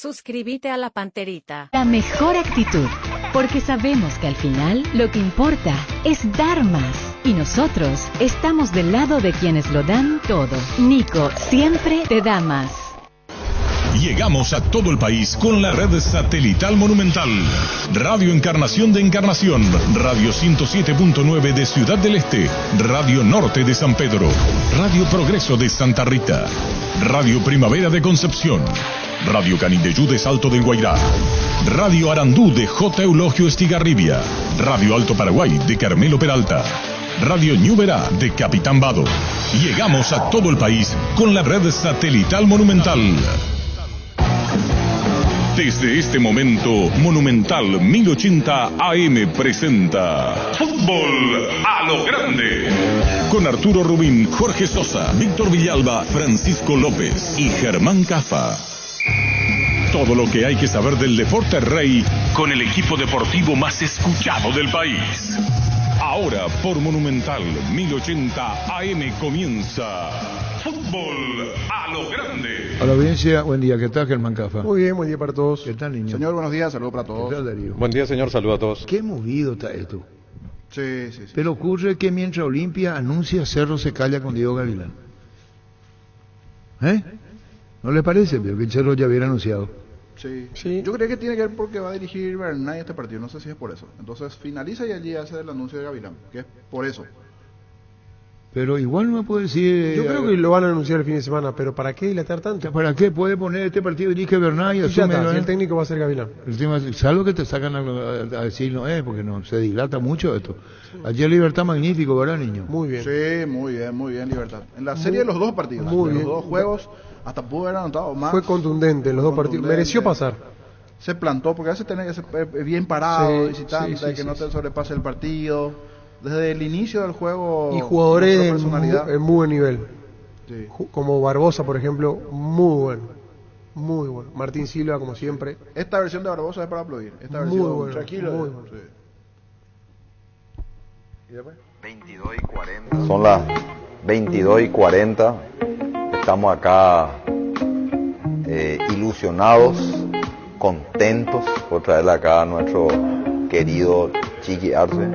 Suscríbete a La Panterita. La mejor actitud, porque sabemos que al final lo que importa es dar más. Y nosotros estamos del lado de quienes lo dan todo. Nico siempre te da más. Llegamos a todo el país con la red satelital Monumental. Radio Encarnación de Encarnación, Radio 107.9 de Ciudad del Este, Radio Norte de San Pedro, Radio Progreso de Santa Rita, Radio Primavera de Concepción, Radio Canindeyú de Salto del Guairá, Radio Arandú de J. Eulogio Estigarribia, Radio Alto Paraguay de Carmelo Peralta, Radio Ñuberá de Capitán Vado. Llegamos a todo el país con la red satelital Monumental. Desde este momento, Monumental 1080 AM presenta Fútbol a lo Grande. Con Arturo Rubín, Jorge Sosa, Víctor Villalba, Francisco López y Germán Cafa. Todo lo que hay que saber del deporte rey con el equipo deportivo más escuchado del país. Ahora por Monumental 1080 AM comienza Fútbol a lo Grande. A la audiencia, buen día, ¿qué tal, Germán Cafa? Muy bien, buen día para todos. ¿Qué tal, niño? Señor, buenos días, saludos para todos. ¿Qué tal, Darío? Buen día, señor, saludos a todos. Qué movido está esto. Sí. Pero ocurre que mientras Olimpia anuncia Cerro se calla con Diego Gavilán. ¿No les parece? Pero que el Cerro ya hubiera anunciado. Sí. Yo creo que tiene que ver porque va a dirigir Bernay este partido, no sé si es por eso. Entonces finaliza y allí hace el anuncio de Gavilán, que es por eso. Pero igual no me puede decir... Yo creo que lo van a anunciar el fin de semana, pero ¿para qué dilatar tanto? ¿Para qué? Puede poner este partido, dirige Bernay y asume... Si el técnico va a ser Gavilán. El tema es, salvo que te sacan a decir no es, porque no, se dilata mucho esto. Ayer Libertad magnífico, ¿verdad, niño? Muy bien. Sí, muy bien, Libertad. En la serie de los dos partidos, muy bien. Los dos juegos, hasta pudo haber anotado más. Fue contundente en los dos partidos, mereció pasar. Se plantó, porque a veces tenés que ser bien parado, visitante, que no te sobrepase el partido. Desde el inicio del juego. Y jugadores en muy buen nivel. Sí. Como Barbosa, por ejemplo, muy bueno. Martín Silva, como siempre. Esta versión de Barbosa es para aplaudir. Esta muy versión bueno, tranquilo. Muy bueno. Sí. ¿Y después? 22:40. Son las 22:40. Estamos acá ilusionados, contentos por traerle acá a nuestro querido Chiqui Arce,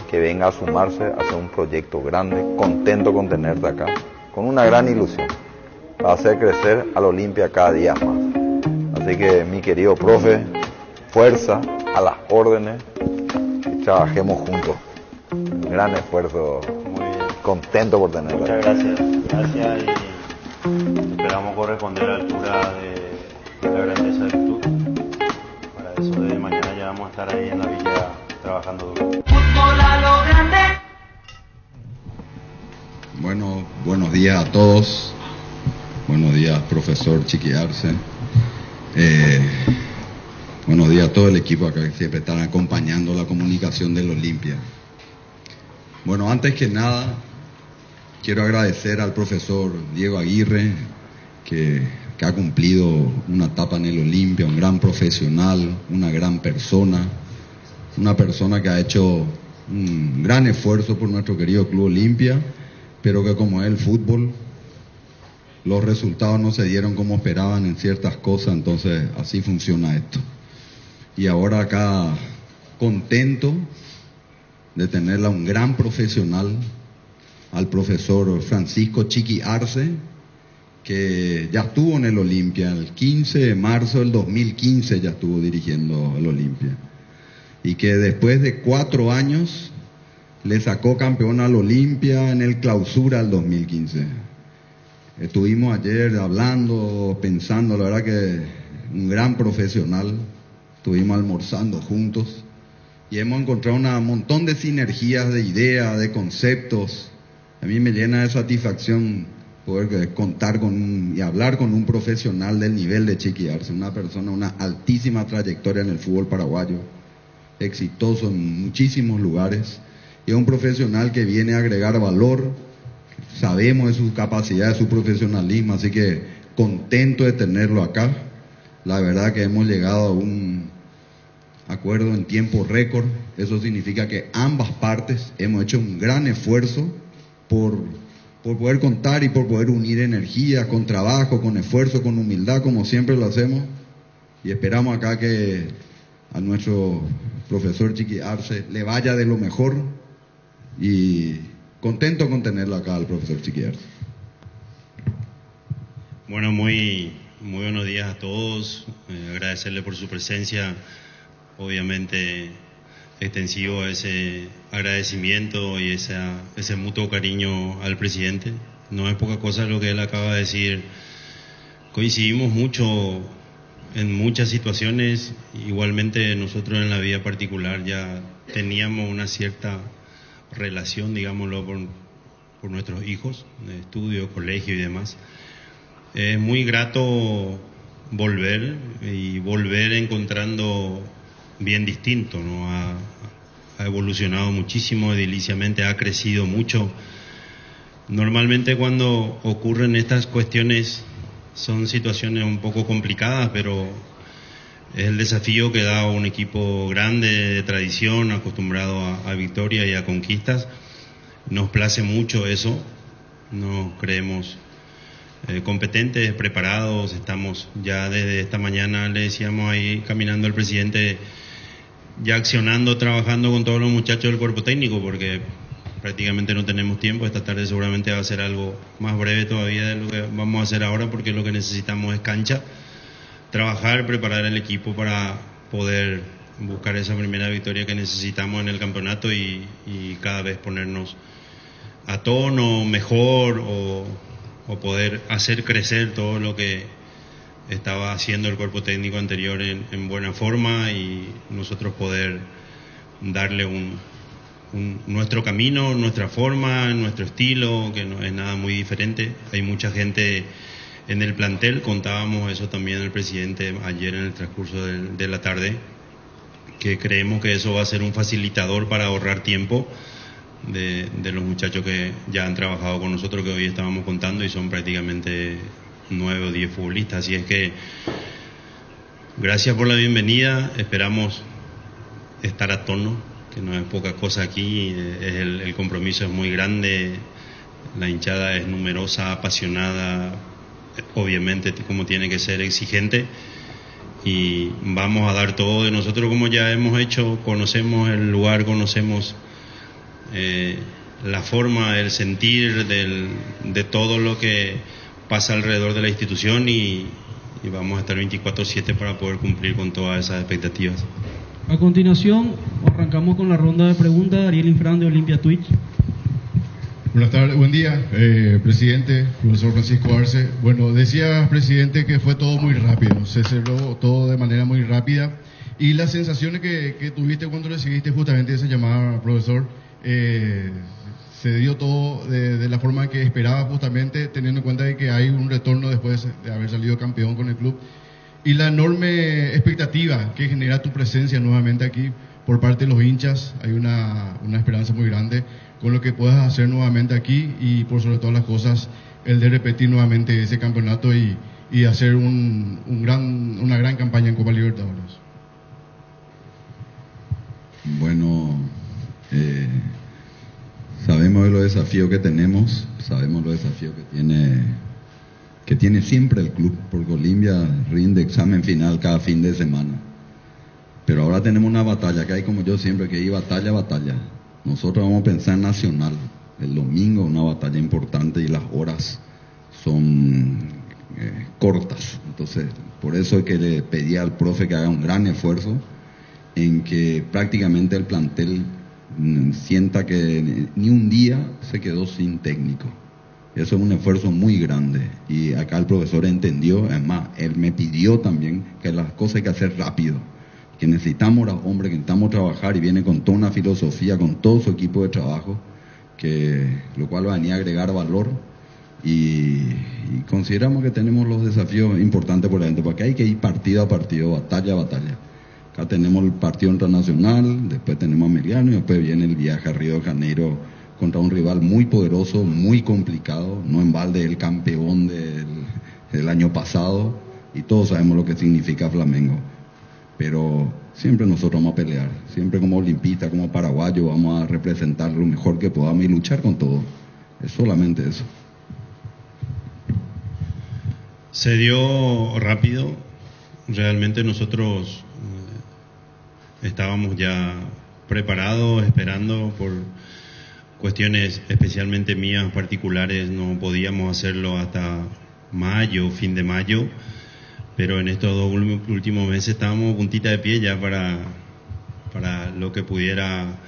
que venga a sumarse a hacer un proyecto grande, contento con tenerte acá, con una gran ilusión, para hacer crecer al Olimpia cada día más. Así que, mi querido profe, fuerza, a las órdenes, y trabajemos juntos. Un gran esfuerzo. Muy bien. Contento por tenerlo. Muchas gracias y esperamos corresponder a la altura de la grandeza del club. Para eso de mañana ya vamos a estar ahí en la villa trabajando duro. Bueno, buenos días a todos. Buenos días, profesor Chiqui Arce. Buenos días a todo el equipo acá que siempre están acompañando la comunicación del Olimpia. Bueno, antes que nada, quiero agradecer al profesor Diego Aguirre, que ha cumplido una etapa en el Olimpia, un gran profesional, una gran persona, una persona que ha hecho un gran esfuerzo por nuestro querido Club Olimpia, pero que como es el fútbol, los resultados no se dieron como esperaban en ciertas cosas, entonces así funciona esto. Y ahora acá contento de tenerla un gran profesional, al profesor Francisco Chiqui Arce, que ya estuvo en el Olimpia, el 15 de marzo del 2015 ya estuvo dirigiendo el Olimpia, y que después de 4 años le sacó campeón al Olimpia en el clausura del 2015. Estuvimos ayer hablando, pensando, la verdad que un gran profesional, estuvimos almorzando juntos y hemos encontrado un montón de sinergias, de ideas, de conceptos. A mí me llena de satisfacción poder contar y hablar con un profesional del nivel de Chiqui Arce, una persona, una altísima trayectoria en el fútbol paraguayo, exitoso en muchísimos lugares, y es un profesional que viene a agregar valor. Sabemos de su capacidad, de su profesionalismo, así que contento de tenerlo acá. La verdad que hemos llegado a un acuerdo en tiempo récord. Eso significa que ambas partes hemos hecho un gran esfuerzo por poder contar y por poder unir energías, con trabajo, con esfuerzo, con humildad, como siempre lo hacemos. y esperamos acá que a nuestro profesor Chiqui Arce le vaya de lo mejor, y contento con tenerlo acá al profesor Chiqui Arce. Bueno, muy buenos días a todos, agradecerle por su presencia, obviamente extensivo ese agradecimiento y ese mutuo cariño al presidente. No es poca cosa lo que él acaba de decir, coincidimos mucho en muchas situaciones, igualmente nosotros en la vida particular ya teníamos una cierta relación, digámoslo, por nuestros hijos, de estudio, colegio y demás. Es muy grato volver encontrando bien distinto, ¿no? Ha evolucionado muchísimo, ediliciamente ha crecido mucho. Normalmente cuando ocurren estas cuestiones son situaciones un poco complicadas, pero es el desafío que da un equipo grande de tradición, acostumbrado a victorias y a conquistas. Nos place mucho eso, nos creemos competentes, preparados, estamos ya desde esta mañana, le decíamos ahí caminando al presidente, ya accionando, trabajando con todos los muchachos del cuerpo técnico, porque prácticamente no tenemos tiempo. Esta tarde seguramente va a ser algo más breve todavía de lo que vamos a hacer ahora, porque lo que necesitamos es cancha, trabajar, preparar el equipo para poder buscar esa primera victoria que necesitamos en el campeonato y cada vez ponernos a tono mejor o poder hacer crecer todo lo que estaba haciendo el cuerpo técnico anterior en buena forma, y nosotros poder darle nuestro camino, nuestra forma, nuestro estilo, que no es nada muy diferente. Hay mucha gente en el plantel, contábamos eso también el presidente ayer en el transcurso de la tarde, que creemos que eso va a ser un facilitador para ahorrar tiempo de los muchachos que ya han trabajado con nosotros, que hoy estábamos contando, y son prácticamente 9 o 10 futbolistas. Así es que gracias por la bienvenida, esperamos estar a tono, que no es poca cosa aquí, el compromiso es muy grande, la hinchada es numerosa, apasionada, obviamente como tiene que ser, exigente, y vamos a dar todo de nosotros como ya hemos hecho. Conocemos el lugar, conocemos la forma, el sentir de todo lo que pasa alrededor de la institución, y vamos a estar 24/7 para poder cumplir con todas esas expectativas. A continuación, arrancamos con la ronda de preguntas. Ariel Infran de Olimpia Twitch. Buenas tardes, buen día, presidente, profesor Francisco Arce. Bueno, decía, presidente, que fue todo muy rápido, se cerró todo de manera muy rápida, y las sensaciones que tuviste cuando recibiste justamente esa llamada, profesor, se dio todo de la forma que esperaba, justamente teniendo en cuenta de que hay un retorno después de haber salido campeón con el club, y la enorme expectativa que genera tu presencia nuevamente aquí por parte de los hinchas. Hay una esperanza muy grande con lo que puedas hacer nuevamente aquí, y por sobre todas las cosas el de repetir nuevamente ese campeonato y hacer una gran campaña en Copa Libertadores. Bueno, sabemos de los desafíos que tenemos, sabemos los desafíos que tiene siempre el club, porque Olimpia rinde examen final cada fin de semana. Pero ahora tenemos una batalla, que hay, como yo siempre, que hay batalla. Nosotros vamos a pensar en Nacional. El domingo una batalla importante y las horas son cortas. Entonces, por eso es que le pedí al profe que haga un gran esfuerzo en que prácticamente el plantel sienta que ni un día se quedó sin técnico. Eso es un esfuerzo muy grande, y acá el profesor entendió. Además, él me pidió también que las cosas hay que hacer rápido, que necesitamos a los hombres, que necesitamos trabajar, y viene con toda una filosofía, con todo su equipo de trabajo, lo cual va a venir a agregar valor, y consideramos que tenemos los desafíos importantes por delante, porque hay que ir partido a partido, batalla a batalla. Acá tenemos el partido internacional, después tenemos a Meliano, y después viene el viaje a Río de Janeiro contra un rival muy poderoso, muy complicado, no en balde el campeón del año pasado, y todos sabemos lo que significa Flamengo. Pero siempre nosotros vamos a pelear, siempre como olimpistas, como paraguayos, vamos a representar lo mejor que podamos y luchar con todo. Es solamente eso. Se dio rápido, realmente nosotros estábamos ya preparados, esperando por cuestiones especialmente mías particulares, no podíamos hacerlo hasta mayo, fin de mayo, pero en estos 2 últimos meses estábamos puntita de pie ya para lo que pudiera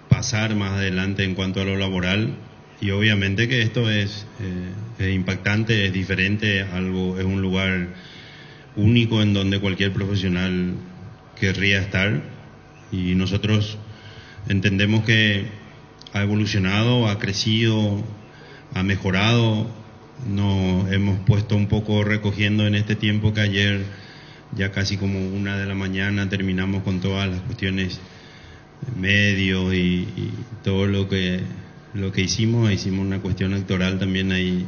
pasar más adelante en cuanto a lo laboral. Y obviamente que esto es impactante, es diferente, es un lugar único en donde cualquier profesional querría estar, y nosotros entendemos que ha evolucionado, ha crecido, ha mejorado. Nos hemos puesto un poco recogiendo en este tiempo que ayer, ya casi como 1 de la mañana, terminamos con todas las cuestiones medios y todo lo que hicimos una cuestión electoral también ahí,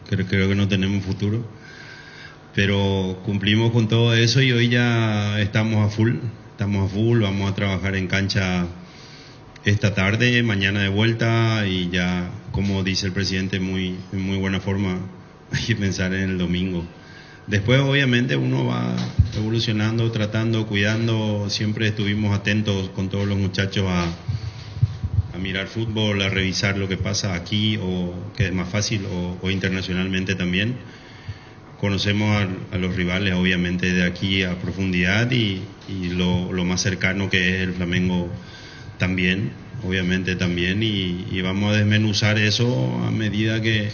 creo que no tenemos futuro, pero cumplimos con todo eso y hoy ya estamos a full, vamos a trabajar en cancha esta tarde, mañana de vuelta, y ya, como dice el presidente, en muy buena forma, hay que pensar en el domingo. Después, obviamente, uno va evolucionando, tratando, cuidando. Siempre estuvimos atentos con todos los muchachos a mirar fútbol, a revisar lo que pasa aquí, o que es más fácil, o internacionalmente también. Conocemos a los rivales, obviamente, de aquí a profundidad, y lo más cercano que es el Flamengo también, obviamente también, y vamos a desmenuzar eso a medida que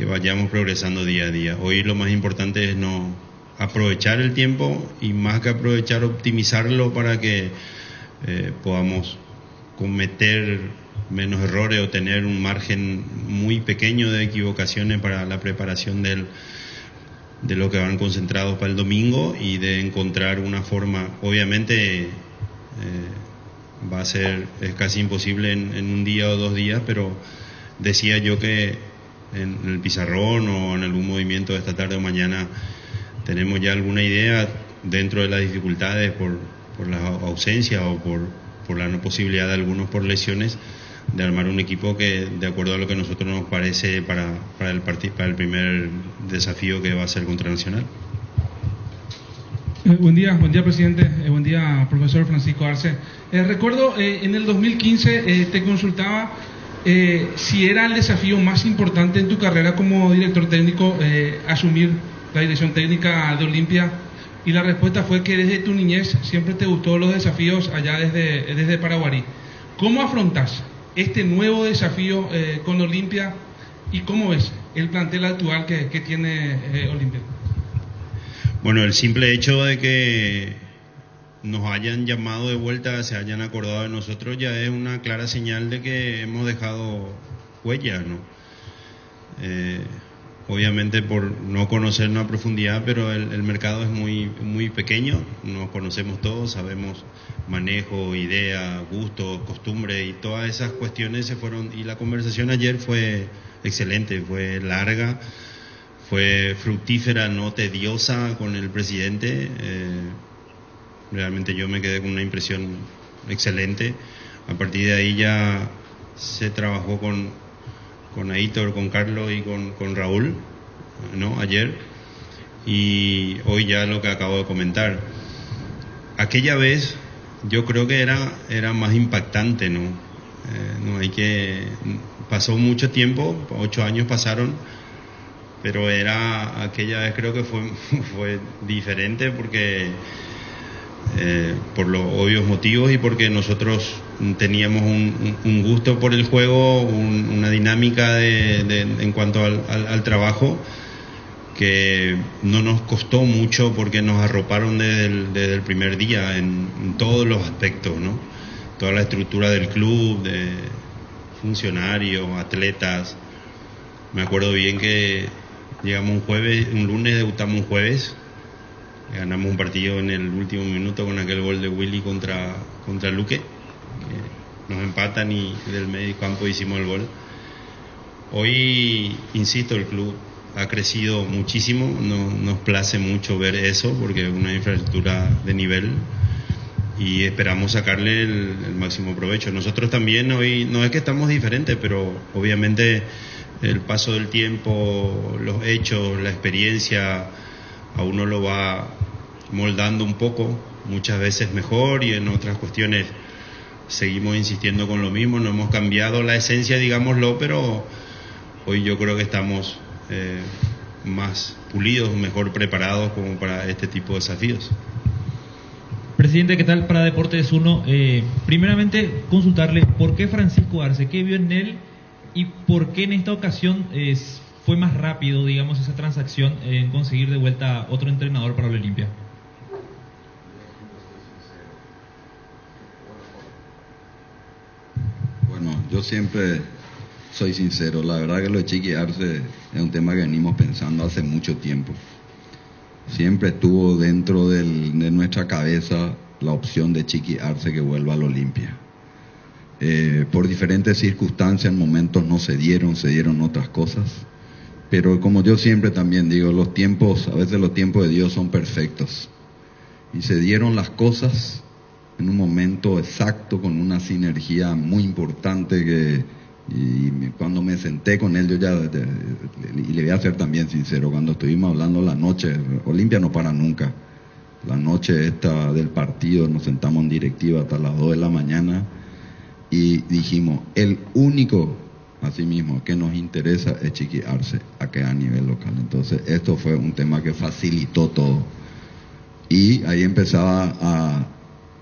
vayamos progresando día a día. Hoy lo más importante es no aprovechar el tiempo, y más que aprovechar, optimizarlo para que podamos cometer menos errores o tener un margen muy pequeño de equivocaciones para la preparación de lo que van concentrados para el domingo, y de encontrar una forma. Obviamente es casi imposible en un día o 2 días, pero decía yo que en el pizarrón o en algún movimiento de esta tarde o mañana tenemos ya alguna idea, dentro de las dificultades por la ausencia o por la no posibilidad de algunos por lesiones, de armar un equipo que, de acuerdo a lo que a nosotros nos parece, para el primer desafío que va a ser contra Nacional. Buen día, presidente. Buen día, profesor Francisco Arce. Recuerdo en el 2015 te consultaba si era el desafío más importante en tu carrera como director técnico asumir la dirección técnica de Olimpia, y la respuesta fue que desde tu niñez siempre te gustó los desafíos allá desde Paraguarí. ¿Cómo afrontas este nuevo desafío con Olimpia, y cómo ves el plantel actual que tiene Olimpia? Bueno, el simple hecho de que nos hayan llamado de vuelta, se hayan acordado de nosotros, ya es una clara señal de que hemos dejado huella, ¿no? Obviamente por no conocernos a profundidad, pero el mercado es muy pequeño, nos conocemos todos, sabemos manejo, idea, gusto, costumbre, y todas esas cuestiones se fueron. Y la conversación ayer fue excelente, fue larga, fue fructífera, no tediosa, con el presidente. Realmente yo me quedé con una impresión excelente. A partir de ahí ya se trabajó con Aitor, con Carlos y con Raúl, ¿no? Ayer, y hoy ya lo que acabo de comentar. Aquella vez yo creo que era más impactante, ¿no? Pasó mucho tiempo, 8 años pasaron, pero aquella vez creo que fue diferente, porque por los obvios motivos, y porque nosotros teníamos un gusto por el juego, una dinámica en cuanto al trabajo, que no nos costó mucho, porque nos arroparon desde el primer día en todos los aspectos, ¿no? Toda la estructura del club, de funcionarios, atletas. Me acuerdo bien que llegamos un lunes, debutamos un jueves, ganamos un partido en el último minuto con aquel gol de Willy contra Luque, que nos empatan, y del medio campo hicimos el gol. Hoy, insisto, el club ha crecido muchísimo, nos place mucho ver eso, porque es una infraestructura de nivel, y esperamos sacarle el máximo provecho. Nosotros también hoy, no es que estamos diferentes, pero obviamente el paso del tiempo, los hechos, la experiencia, a uno lo va moldando un poco, muchas veces mejor y en otras cuestiones seguimos insistiendo con lo mismo, no hemos cambiado la esencia, digámoslo, pero hoy yo creo que estamos más pulidos, mejor preparados como para este tipo de desafíos. Presidente, ¿qué tal? Para Deportes 1, primeramente consultarle por qué Francisco Arce, qué vio en él y por qué en esta ocasión fue más rápido, digamos, esa transacción en conseguir de vuelta otro entrenador para el Olimpia. Bueno, yo siempre soy sincero, la verdad que lo de Chiqui Arce es un tema que venimos pensando hace mucho tiempo. Siempre estuvo dentro de nuestra cabeza la opción de Chiqui Arce que vuelva al Olimpia. Por diferentes circunstancias en momentos no se dieron otras cosas, pero como yo siempre también digo, a veces los tiempos de Dios son perfectos y se dieron las cosas en un momento exacto con una sinergia muy importante y cuando me senté con él, y le voy a ser también sincero, cuando estuvimos hablando la noche, Olimpia no para nunca, la noche esta del partido nos sentamos en directiva hasta las 2 de la mañana y dijimos, el único, así mismo, que nos interesa es Chiqui Arce, a nivel local. Entonces esto fue un tema que facilitó todo y ahí empezaba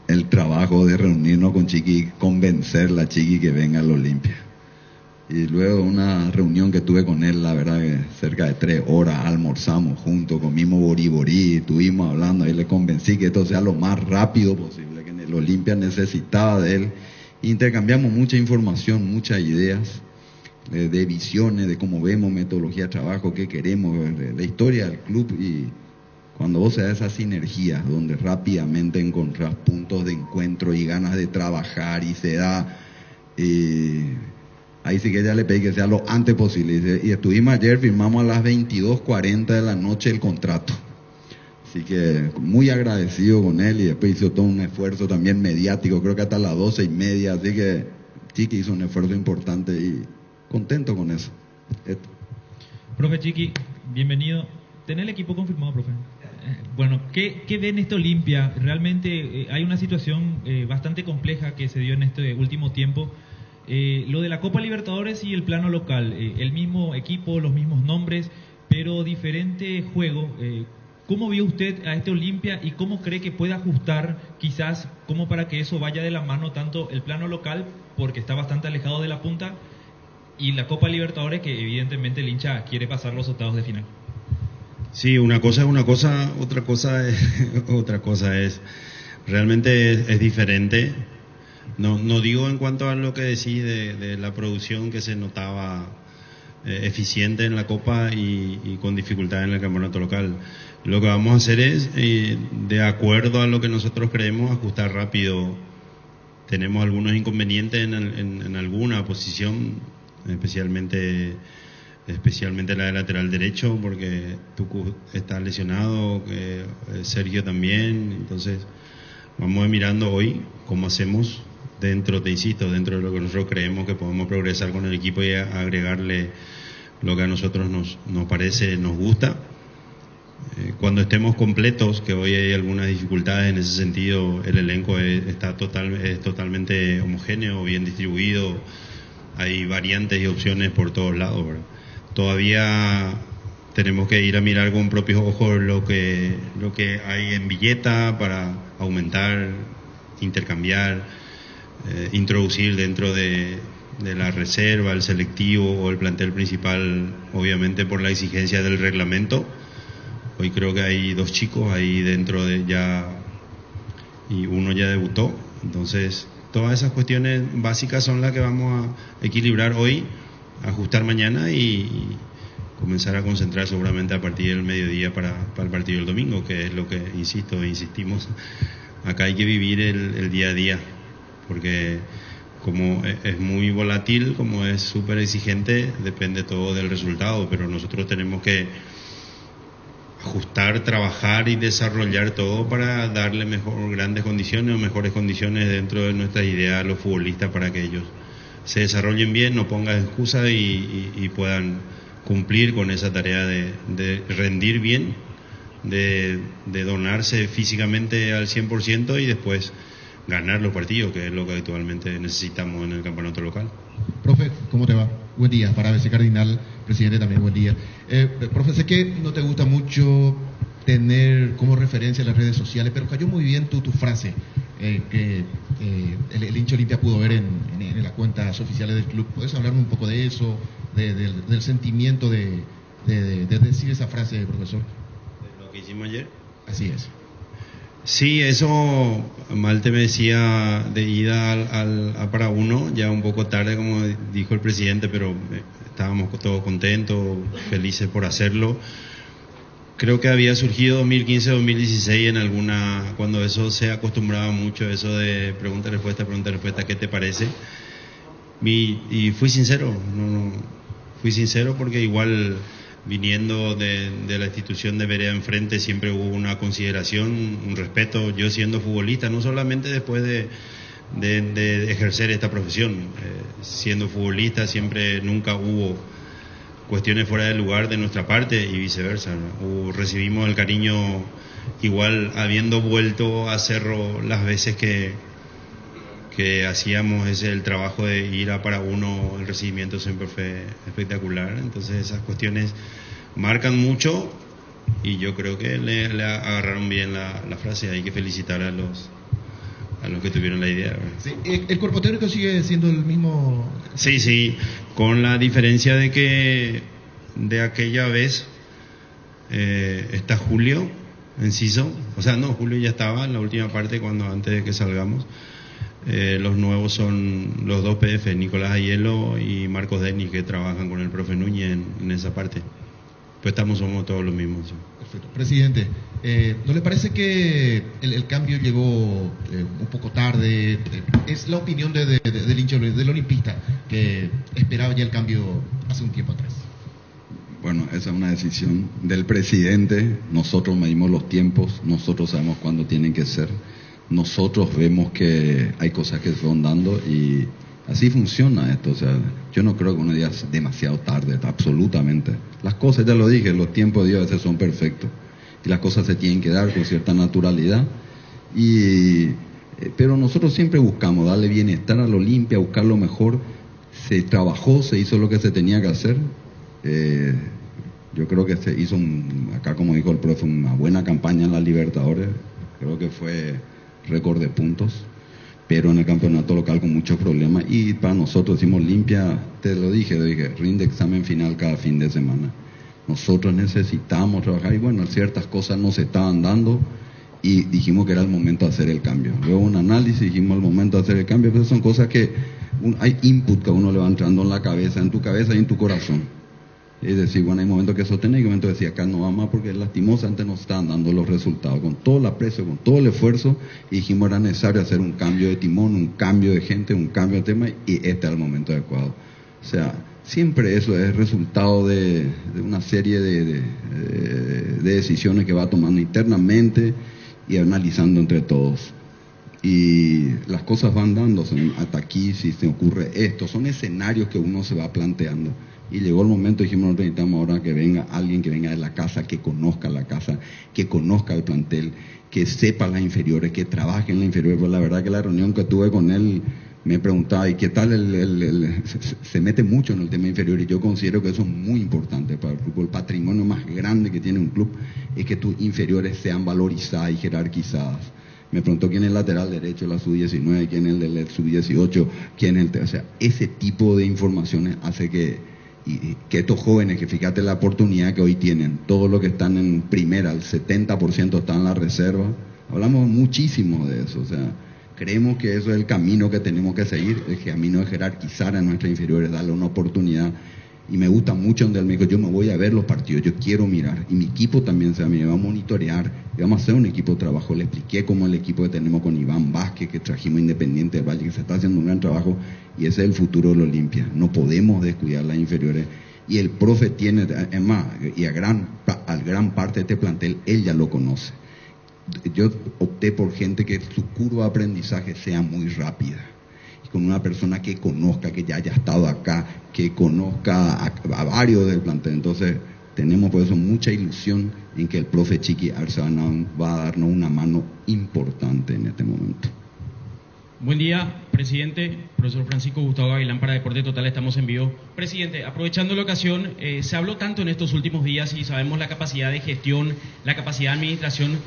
el trabajo de reunirnos con Chiqui, convencerla a Chiqui que venga al Olimpia. Y luego una reunión que tuve con él, la verdad que cerca de 3 horas, almorzamos juntos, comimos boriborí, estuvimos hablando, ahí le convencí que esto sea lo más rápido posible, que en el Olimpia necesitaba de él. Intercambiamos mucha información, muchas ideas, de visiones, de cómo vemos metodología de trabajo, qué queremos, de la historia del club, y cuando vos se da esa sinergia, donde rápidamente encontrás puntos de encuentro y ganas de trabajar y se da... ahí sí que ya le pedí que sea lo antes posible. Y estuvimos ayer, firmamos a las 22:40 de la noche el contrato. Así que muy agradecido con él y después hizo todo un esfuerzo también mediático, creo que hasta las 12:30. Así que Chiqui hizo un esfuerzo importante y contento con eso. Profe Chiqui, bienvenido. ¿Tenés el equipo confirmado, profe? Bueno, ¿qué ve en este Olimpia? Realmente hay una situación bastante compleja que se dio en este último tiempo. Lo de la Copa Libertadores y el plano local, el mismo equipo, los mismos nombres, pero diferente juego. ¿Cómo vio usted a este Olimpia y cómo cree que puede ajustar quizás como para que eso vaya de la mano tanto el plano local, porque está bastante alejado de la punta, y la Copa Libertadores, que evidentemente el hincha quiere pasar los octavos de final? Sí, una cosa es una cosa, otra cosa es otra cosa es. Realmente es diferente. No digo en cuanto a lo que decís de la producción que se notaba eficiente en la Copa y con dificultad en el campeonato local. Lo que vamos a hacer es, de acuerdo a lo que nosotros creemos, ajustar rápido. Tenemos algunos inconvenientes en alguna posición, especialmente la de lateral derecho, porque Tucu está lesionado, Sergio también. Entonces vamos a ir mirando hoy cómo hacemos dentro de lo que nosotros creemos que podemos progresar con el equipo y agregarle lo que a nosotros nos parece, nos gusta. Cuando estemos completos, que hoy hay algunas dificultades en ese sentido, el elenco es totalmente homogéneo, bien distribuido, hay variantes y opciones por todos lados, ¿verdad? Todavía tenemos que ir a mirar con propios ojos lo que hay en Villeta para aumentar, intercambiar, introducir dentro de la reserva, el selectivo o el plantel principal, obviamente por la exigencia del reglamento. Hoy creo que hay 2 chicos ahí dentro de ya, y uno ya debutó. Entonces todas esas cuestiones básicas son las que vamos a equilibrar hoy, ajustar mañana y comenzar a concentrar seguramente a partir del mediodía para el partido del domingo, que es lo que insistimos. Acá hay que vivir el día a día, porque como es muy volátil, como es súper exigente, depende todo del resultado, pero nosotros tenemos que ajustar, trabajar y desarrollar todo para darle grandes condiciones o mejores condiciones dentro de nuestra idea a los futbolistas para que ellos se desarrollen bien, no pongan excusas y puedan cumplir con esa tarea de rendir bien de donarse físicamente al 100% y después ganar los partidos, que es lo que actualmente necesitamos en el campeonato local. Profe, ¿cómo te va? Buen día, para BC Cardinal, presidente también, buen día. Profe, sé que no te gusta mucho tener como referencia las redes sociales, pero cayó muy bien tu frase que el hincha Olimpia pudo ver en las cuentas oficiales del club. ¿Puedes hablarme un poco de eso, del sentimiento de decir esa frase, profesor? ¿De lo que hicimos ayer? Así es. Sí, eso Malte me decía de ida a para uno, ya un poco tarde como dijo el presidente, pero estábamos todos contentos, felices por hacerlo. Creo que había surgido 2015-2016 en alguna, cuando eso se acostumbraba mucho, eso de pregunta-respuesta, ¿qué te parece? Y fui sincero, fui sincero porque igual viniendo de la institución de Vereda enfrente siempre hubo una consideración, un respeto, yo siendo futbolista, no solamente después de ejercer esta profesión, siendo futbolista siempre nunca hubo cuestiones fuera de lugar de nuestra parte y viceversa, ¿no? Recibimos el cariño igual habiendo vuelto a Cerro las veces que hacíamos el trabajo de ir a para uno, el recibimiento siempre fue espectacular, entonces esas cuestiones marcan mucho y yo creo que le agarraron bien la frase. Hay que felicitar a los que tuvieron la idea, ¿verdad? Sí, ¿el cuerpo técnico sigue siendo el mismo? Sí, con la diferencia de que de aquella vez está Julio Enciso, o sea, no, Julio ya estaba en la última parte antes de que salgamos. Los nuevos son los dos PF, Nicolás Ayelo y Marcos Denis, que trabajan con el profe Núñez en esa parte. Pues somos todos los mismos. ¿Sí? Perfecto. Presidente, ¿no le parece que el cambio llegó un poco tarde? Es la opinión del hincha, del olimpista, que esperaba ya el cambio hace un tiempo atrás. Bueno, esa es una decisión del presidente. Nosotros medimos los tiempos, nosotros sabemos cuándo tienen que ser. Nosotros vemos que hay cosas que se van dando y así funciona esto. O sea, yo no creo que uno diga demasiado tarde, absolutamente. Las cosas, ya lo dije, los tiempos de Dios a veces son perfectos y las cosas se tienen que dar con cierta naturalidad. Pero nosotros siempre buscamos darle bienestar al Olimpia, buscar lo mejor. Se trabajó, se hizo lo que se tenía que hacer. Yo creo que se hizo, acá como dijo el profe, una buena campaña en la Libertadores. Creo que fue récord de puntos, pero en el campeonato local con muchos problemas. Y para nosotros decimos Olimpia, te lo dije, rinde examen final cada fin de semana. Nosotros necesitamos trabajar y bueno, ciertas cosas no se estaban dando y dijimos que era el momento de hacer el cambio. Luego un análisis, dijimos el momento de hacer el cambio, pero son cosas que hay input que a uno le va entrando en la cabeza, en tu cabeza y en tu corazón. Es decir, bueno, hay momentos que sostener y momentos que decir acá no va más porque lastimosamente nos están dando los resultados. Con todo el aprecio, con todo el esfuerzo, y dijimos era necesario hacer un cambio de timón, un cambio de gente, un cambio de tema, y este era el momento adecuado. O sea, siempre eso es resultado de una serie de decisiones que va tomando internamente y analizando entre todos. Y las cosas van dándose, hasta aquí si se ocurre esto, son escenarios que uno se va planteando. Y llegó el momento, dijimos, nosotros necesitamos ahora que venga alguien que venga de la casa, que conozca la casa, que conozca el plantel, que sepa las inferiores, que trabaje en las inferiores. Pues la verdad que la reunión que tuve con él, me preguntaba, ¿y qué tal? Se mete mucho en el tema inferior y yo considero que eso es muy importante para el club. El patrimonio más grande que tiene un club es que tus inferiores sean valorizadas y jerarquizadas. Me preguntó quién es el lateral derecho de la sub-19, quién es el del sub-18, quién es o sea, ese tipo de informaciones hace que estos jóvenes, que fíjate la oportunidad que hoy tienen, todos los que están en primera, el 70% están en la reserva, hablamos muchísimo de eso, o sea, creemos que eso es el camino que tenemos que seguir, el camino de jerarquizar a nuestras inferiores, darle una oportunidad. Y me gusta mucho donde él me dijo, yo me voy a ver los partidos, yo quiero mirar, y mi equipo también me va a monitorear, y vamos a hacer un equipo de trabajo. Le expliqué cómo el equipo que tenemos con Iván Vázquez, que trajimos Independiente del Valle, que se está haciendo un gran trabajo, y ese es el futuro del Olimpia. No podemos descuidar las inferiores, y el profe tiene, es más, y a gran parte de este plantel, él ya lo conoce. Yo opté por gente que su curva de aprendizaje sea muy rápida, con una persona que conozca, que ya haya estado acá, que conozca a varios del plantel. Entonces, Tenemos por eso mucha ilusión en que el profe Chiqui Arce va a darnos una mano importante en este momento. Buen día, presidente, profesor Francisco Gustavo Gavilán para Deporte Total, estamos en vivo. Presidente, aprovechando la ocasión, se habló tanto en estos últimos días y sabemos la capacidad de gestión, la capacidad de administración,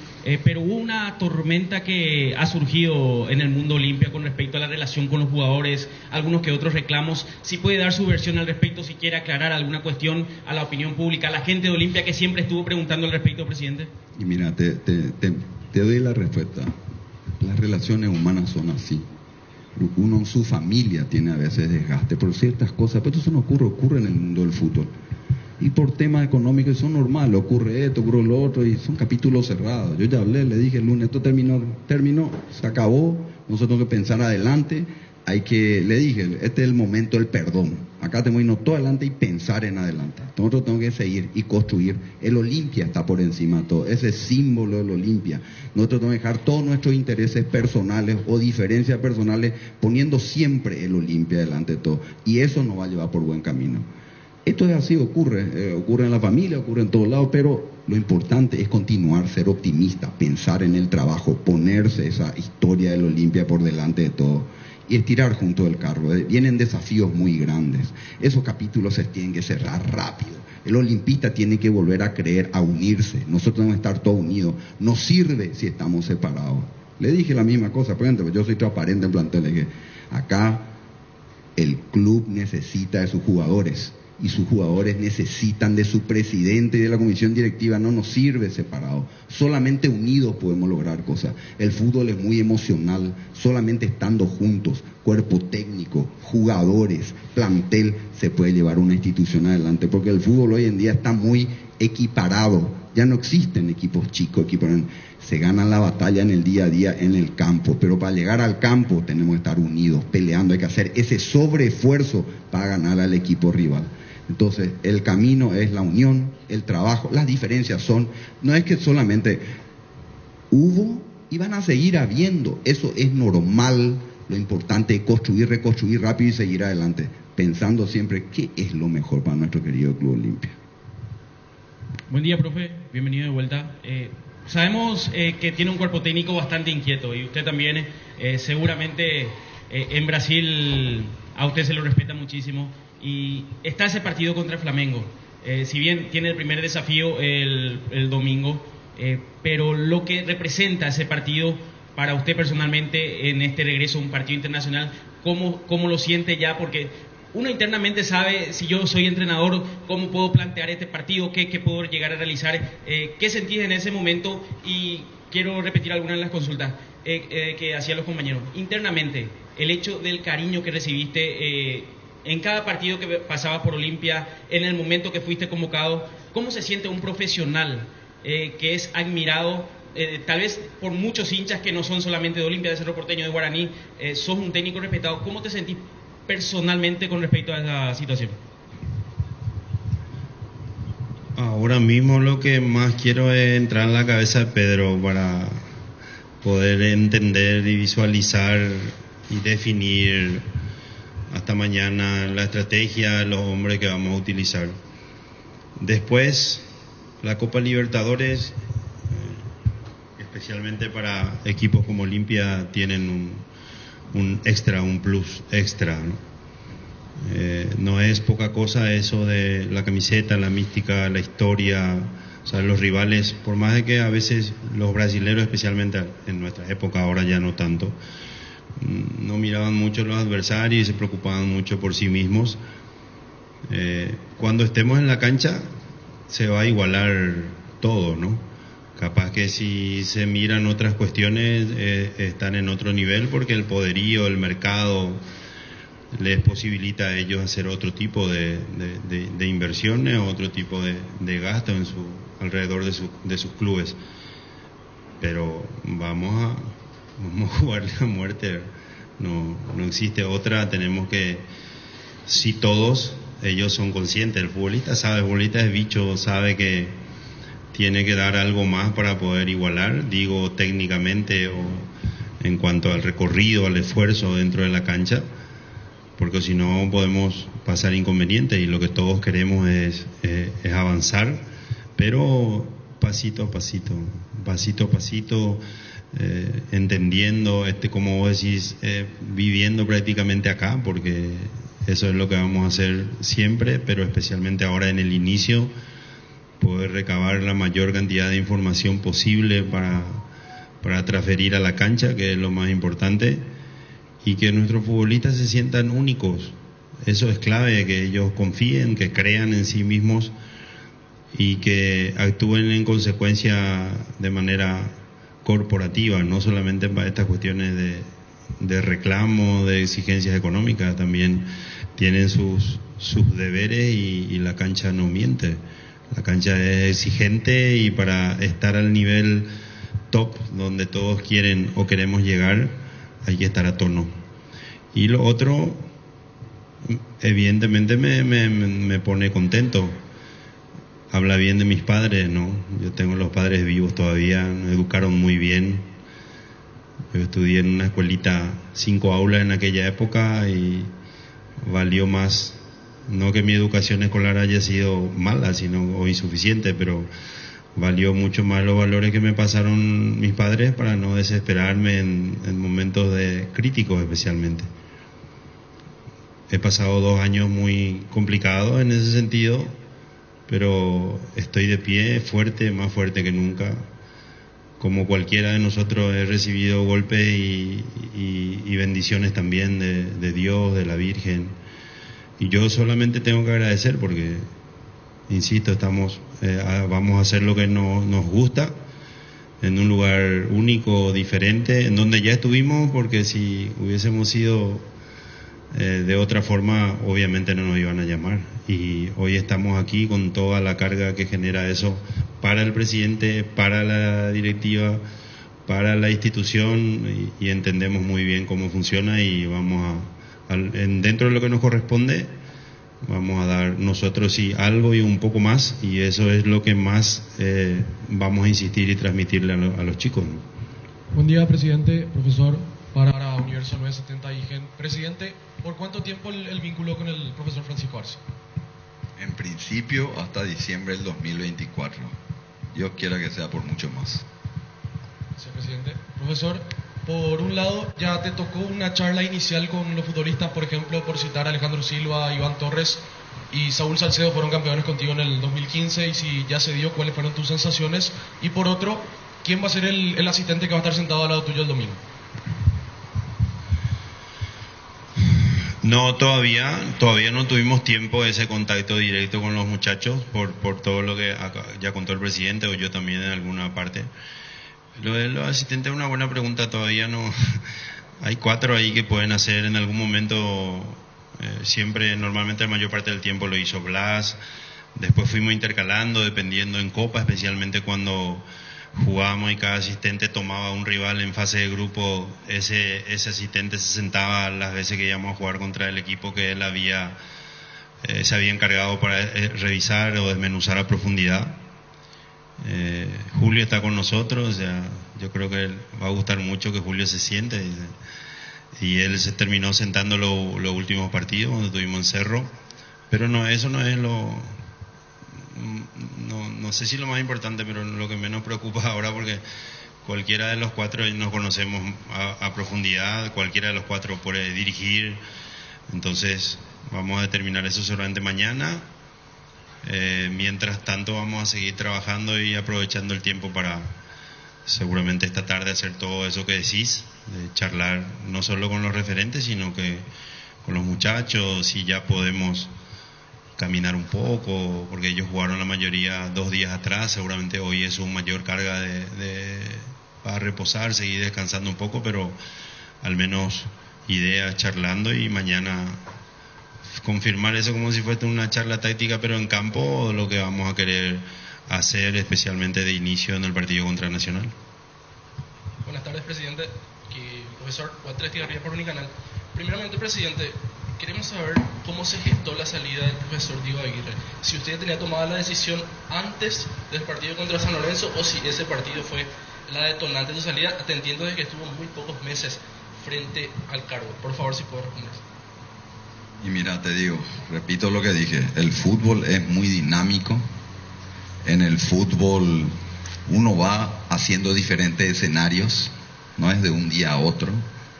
pero hubo una tormenta que ha surgido en el mundo Olimpia con respecto a la relación con los jugadores, algunos que otros reclamos. Si puede dar su versión al respecto, si quiere aclarar alguna cuestión a la opinión pública, a la gente de Olimpia que siempre estuvo preguntando al respecto, presidente. Y mira, te doy la respuesta. Las relaciones humanas son así. Uno en su familia tiene a veces desgaste por ciertas cosas, pero eso no ocurre en el mundo del fútbol. Y por temas económicos son normales, ocurre esto, ocurre lo otro, y son capítulos cerrados. Yo ya hablé, le dije el lunes, esto terminó, se acabó, nosotros tenemos que pensar adelante. Le dije, este es el momento del perdón. Acá tenemos que irnos todo adelante y pensar en adelante. Nosotros tenemos que seguir y construir. El Olimpia está por encima de todo, ese símbolo del Olimpia. Nosotros tenemos que dejar todos nuestros intereses personales o diferencias personales, poniendo siempre el Olimpia delante de todo. Y eso nos va a llevar por buen camino. Esto es así, ocurre en la familia, ocurre en todos lados, pero lo importante es continuar, ser optimista, pensar en el trabajo, ponerse esa historia del Olimpia por delante de todo. Y estirar junto el carro. Vienen desafíos muy grandes. Esos capítulos se tienen que cerrar rápido. El olimpista tiene que volver a creer, a unirse. Nosotros tenemos que estar todos unidos. No sirve si estamos separados. Le dije la misma cosa, por ejemplo, yo soy transparente en plantel. Le dije, acá el club necesita de sus jugadores. Y sus jugadores necesitan de su presidente y de la comisión directiva. No nos sirve separado. Solamente unidos podemos lograr cosas. El fútbol es muy emocional. Solamente estando juntos, cuerpo técnico, jugadores, plantel, se puede llevar una institución adelante. Porque el fútbol hoy en día está muy equiparado. Ya no existen equipos chicos, se gana la batalla en el día a día en el campo. Pero para llegar al campo tenemos que estar unidos, peleando. Hay que hacer ese sobreesfuerzo para ganar al equipo rival. Entonces, el camino es la unión, el trabajo. Las diferencias no es que solamente hubo y van a seguir habiendo. Eso es normal. Lo importante es construir, reconstruir rápido y seguir adelante, pensando siempre qué es lo mejor para nuestro querido Club Olimpia. Buen día, profe. Bienvenido de vuelta. Sabemos que tiene un cuerpo técnico bastante inquieto y usted también, seguramente en Brasil a usted se lo respeta muchísimo. Y está ese partido contra el Flamengo, si bien tiene el primer desafío el domingo, pero lo que representa ese partido para usted personalmente en este regreso a un partido internacional, ¿cómo lo siente ya? Porque uno internamente sabe, si yo soy entrenador, cómo puedo plantear este partido, qué puedo llegar a realizar, qué sentís en ese momento. Y quiero repetir algunas de las consultas que hacían los compañeros. Internamente, el hecho del cariño que recibiste en cada partido que pasabas por Olimpia, en el momento que fuiste convocado, ¿cómo se siente un profesional que es admirado, tal vez por muchos hinchas que no son solamente de Olimpia, de Cerro Porteño, de Guaraní? Sos un técnico respetado. ¿Cómo te sentís personalmente con respecto a esa situación? Ahora mismo lo que más quiero es entrar en la cabeza de Pedro para poder entender y visualizar y definir hasta mañana la estrategia, los hombres que vamos a utilizar. Después, la Copa Libertadores, especialmente para equipos como Olimpia, tienen un extra, un plus extra, ¿no? No es poca cosa eso de la camiseta, la mística, la historia. O sea, los rivales, por más de que a veces los brasileños, especialmente en nuestra época, ahora ya no tanto, no miraban mucho a los adversarios y se preocupaban mucho por sí mismos. Cuando estemos en la cancha se va a igualar todo, ¿no? Capaz que si se miran otras cuestiones están en otro nivel porque el poderío, el mercado les posibilita a ellos hacer otro tipo de inversiones, otro tipo de gasto alrededor de sus clubes. Pero vamos a jugar la muerte. No existe otra. Tenemos que, si todos ellos son conscientes, el futbolista es bicho, sabe que tiene que dar algo más para poder igualar, digo técnicamente o en cuanto al recorrido, al esfuerzo dentro de la cancha. porque si no podemos pasar inconvenientes, y lo que todos queremos es avanzar, pero pasito a pasito, entendiendo, como vos decís, viviendo prácticamente acá, porque eso es lo que vamos a hacer siempre, pero especialmente ahora en el inicio, poder recabar la mayor cantidad de información posible para transferir a la cancha, que es lo más importante, y que nuestros futbolistas se sientan únicos. Eso es clave, que ellos confíen, que crean en sí mismos y que actúen en consecuencia de manera corporativa, no solamente para estas cuestiones de reclamo, de exigencias económicas, también tienen sus deberes, y la cancha no miente. La cancha es exigente, y para estar al nivel top donde todos quieren o queremos llegar, hay que estar a tono. Y lo otro, evidentemente me pone contento. Habla bien de mis padres, ¿no? Yo tengo los padres vivos todavía, me educaron muy bien. Yo estudié en una escuelita 5 aulas en aquella época, y valió más, no que mi educación escolar haya sido mala o insuficiente, pero valió mucho más los valores que me pasaron mis padres para no desesperarme en momentos críticos especialmente. He pasado 2 años muy complicados en ese sentido, pero estoy de pie, fuerte, más fuerte que nunca. Como cualquiera de nosotros, he recibido golpes y bendiciones también de Dios, de la Virgen. Y yo solamente tengo que agradecer, porque, insisto, vamos a hacer lo que nos gusta, en un lugar único, diferente, en donde ya estuvimos, porque si hubiésemos sido de otra forma, obviamente no nos iban a llamar. Y hoy estamos aquí con toda la carga que genera eso para el presidente, para la directiva, para la institución, y entendemos muy bien cómo funciona, y vamos dentro de lo que nos corresponde, vamos a dar nosotros sí algo y un poco más, y eso es lo que más vamos a insistir y transmitirle a los chicos, ¿no? Buen día, presidente, profesor, para Universo 970 IGEN. Presidente, ¿por cuánto tiempo el vínculo con el profesor Francisco Arce? En principio hasta diciembre del 2024. Dios quiera que sea por mucho más. Gracias, presidente. Profesor, por un lado, ya te tocó una charla inicial con los futbolistas, por ejemplo, por citar a Alejandro Silva, Iván Torres y Saúl Salcedo, fueron campeones contigo en el 2015, y si ya se dio, ¿cuáles fueron tus sensaciones? Y por otro, ¿quién va a ser el asistente que va a estar sentado al lado tuyo el domingo? No, todavía no tuvimos tiempo de ese contacto directo con los muchachos por todo lo que ya contó el presidente, o yo también en alguna parte. Lo de los asistentes es una buena pregunta, todavía no. Hay 4 ahí que pueden hacer en algún momento, siempre, normalmente la mayor parte del tiempo lo hizo Blas. Después fuimos intercalando, dependiendo en Copa, especialmente cuando jugábamos y cada asistente tomaba un rival en fase de grupo, ese asistente se sentaba las veces que íbamos a jugar contra el equipo que él se había encargado para revisar o desmenuzar a profundidad. Julio está con nosotros, o sea, yo creo que va a gustar mucho que Julio se siente, y él se terminó sentando los últimos partidos cuando estuvimos en Cerro, pero no, eso no es no sé si lo más importante, pero lo que menos preocupa ahora, porque cualquiera de los 4 nos conocemos a profundidad, cualquiera de los 4 puede dirigir, entonces vamos a determinar eso solamente mañana. Mientras tanto vamos a seguir trabajando y aprovechando el tiempo para seguramente esta tarde hacer todo eso que decís, de charlar no solo con los referentes, sino que con los muchachos, si ya podemos caminar un poco, porque ellos jugaron la mayoría 2 días atrás, seguramente hoy es su mayor carga para reposar, seguir descansando un poco, pero al menos ideas charlando, y mañana confirmar eso como si fuese una charla táctica, pero en campo, lo que vamos a querer hacer especialmente de inicio en el partido contra Nacional. Buenas tardes, presidente. Aquí, profesor Walter Estigarribia por Unicanal. Primeramente, presidente, queremos saber cómo se gestó la salida del profesor Diego Aguirre. Si usted tenía tomada la decisión antes del partido contra San Lorenzo, o si ese partido fue la detonante de su salida, atendiendo de que estuvo muy pocos meses frente al cargo. Por favor, si puede responder. Y mira, te digo, repito lo que dije, el fútbol es muy dinámico. En el fútbol uno va haciendo diferentes escenarios, no es de un día a otro,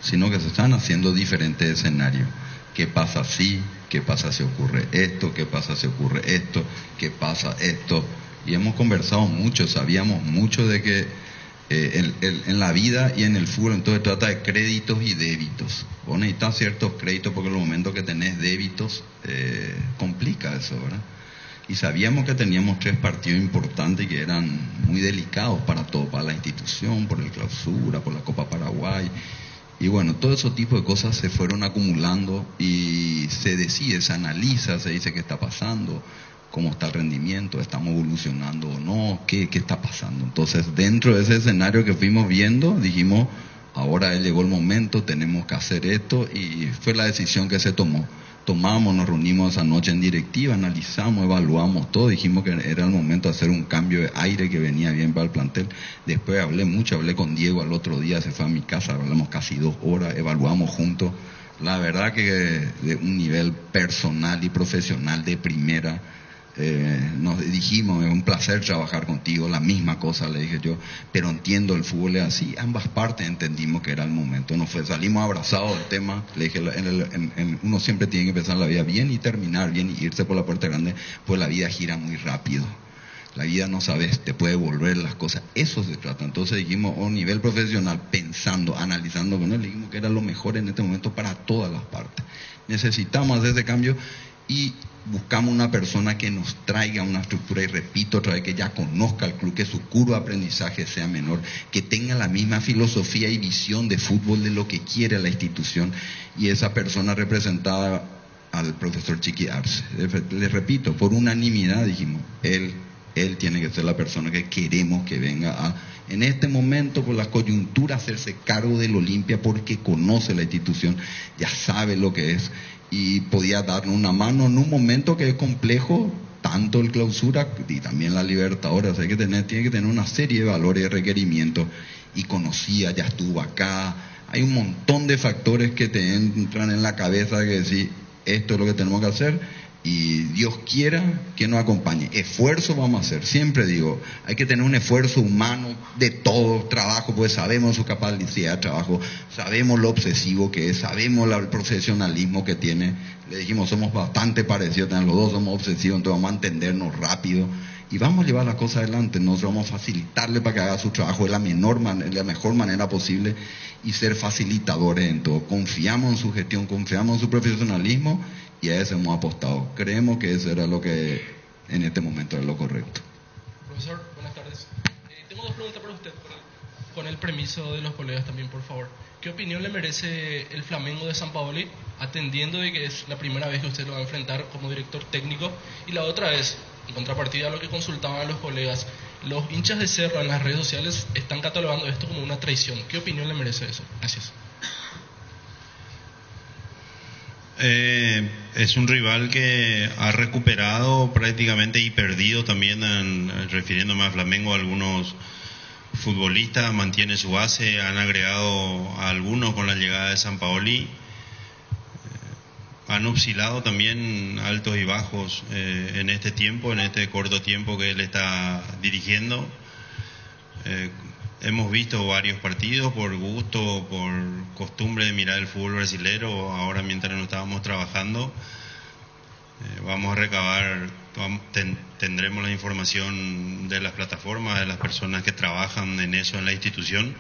sino que se están haciendo diferentes escenarios. ¿Qué pasa si? ¿Qué pasa si ocurre esto? ¿Qué pasa si ocurre esto? ¿Qué pasa esto? Y hemos conversado mucho, sabíamos mucho de que en la vida y en el fútbol entonces trata de créditos y débitos. Vos necesitas ciertos créditos porque en el momento que tenés débitos complica eso, ¿verdad? Y sabíamos que teníamos 3 partidos importantes y que eran muy delicados para todo, para la institución, por el Clausura, por la Copa Paraguay. Y bueno, todo ese tipo de cosas se fueron acumulando y se decide, se analiza, se dice qué está pasando, cómo está el rendimiento, estamos evolucionando o no, qué está pasando. Entonces, dentro de ese escenario que fuimos viendo, dijimos, ahora llegó el momento, tenemos que hacer esto, y fue la decisión que se tomó. Nos reunimos esa noche en directiva, analizamos, evaluamos todo, dijimos que era el momento de hacer un cambio de aire que venía bien para el plantel. Después hablé con Diego al otro día, se fue a mi casa, hablamos casi 2 horas, evaluamos juntos. La verdad que de un nivel personal y profesional de primera, nos dijimos, es un placer trabajar contigo, la misma cosa le dije yo, pero entiendo, el fútbol es así, ambas partes entendimos que era el momento, salimos abrazados del tema, le dije, uno siempre tiene que empezar la vida bien y terminar bien y irse por la puerta grande, pues la vida gira muy rápido, la vida no sabes, te puede volver las cosas, eso se trata. Entonces dijimos, a un nivel profesional, pensando, analizando con él, dijimos que era lo mejor en este momento para todas las partes, necesitamos hacer ese cambio y buscamos una persona que nos traiga una estructura, y repito otra vez, que ya conozca el club, que su curva de aprendizaje sea menor, que tenga la misma filosofía y visión de fútbol de lo que quiere la institución, y esa persona representada al profesor Chiqui Arce. Les repito, por unanimidad dijimos, él tiene que ser la persona que queremos que venga en este momento, por las coyunturas, hacerse cargo del Olimpia, porque conoce la institución, ya sabe lo que es, y podía darnos una mano en un momento que es complejo, tanto el Clausura y también la Libertadores. O sea, tiene que tener una serie de valores y requerimientos, y conocía, ya estuvo acá, hay un montón de factores que te entran en la cabeza que decir, esto es lo que tenemos que hacer, y Dios quiera que nos acompañe. Esfuerzo vamos a hacer, siempre digo, hay que tener un esfuerzo humano de todo, trabajo, pues sabemos su capacidad de trabajo, sabemos lo obsesivo que es, sabemos el profesionalismo que tiene. Le dijimos, somos bastante parecidos, los dos somos obsesivos, entonces vamos a entendernos rápido y vamos a llevar las cosas adelante. Nosotros vamos a facilitarle para que haga su trabajo de la mejor manera posible y ser facilitadores en todo. Confiamos en su gestión, confiamos en su profesionalismo, y a eso hemos apostado. Creemos que eso era lo que en este momento era lo correcto. Profesor, buenas tardes. Tengo 2 preguntas para usted, con el permiso de los colegas también, por favor. ¿Qué opinión le merece el Flamengo de Sampaoli, atendiendo de que es la primera vez que usted lo va a enfrentar como director técnico? Y la otra es, en contrapartida a lo que consultaban los colegas, los hinchas de Cerro en las redes sociales están catalogando esto como una traición. ¿Qué opinión le merece eso? Gracias. Es un rival que ha recuperado prácticamente y perdido también, refiriéndome a Flamengo, algunos futbolistas, mantiene su base, han agregado a algunos con la llegada de Sampaoli, han oscilado también altos y bajos en este tiempo, en este corto tiempo que él está dirigiendo. Hemos visto varios partidos por gusto, por costumbre de mirar el fútbol brasilero. Ahora, mientras no estábamos trabajando, vamos a recabar, tendremos la información de las plataformas, de las personas que trabajan en eso en la institución,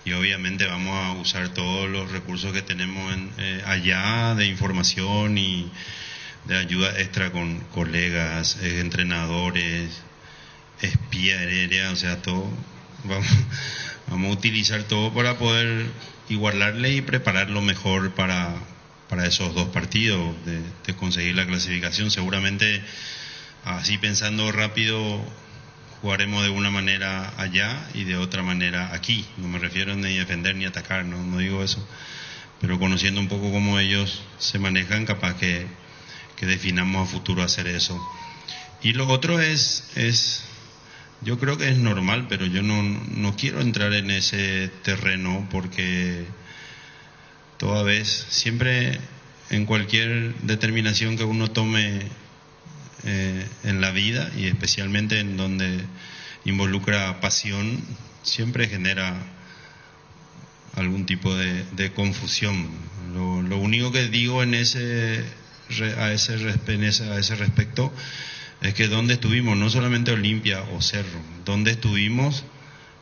y obviamente vamos a usar todos los recursos que tenemos allá de información y de ayuda extra con colegas, entrenadores, espía aérea, o sea, todo. Vamos a utilizar todo para poder igualarle y preparar lo mejor para esos 2 partidos, de conseguir la clasificación. Seguramente, así pensando rápido, jugaremos de una manera allá y de otra manera aquí. No me refiero ni a defender ni a atacar, no digo eso, pero conociendo un poco cómo ellos se manejan, capaz que definamos a futuro hacer eso. Y lo otro es yo creo que es normal, pero yo no quiero entrar en ese terreno, porque toda vez, siempre en cualquier determinación que uno tome en la vida, y especialmente en donde involucra pasión, siempre genera algún tipo de confusión. Lo único que digo a ese respecto es que donde estuvimos, no solamente Olimpia o Cerro, donde estuvimos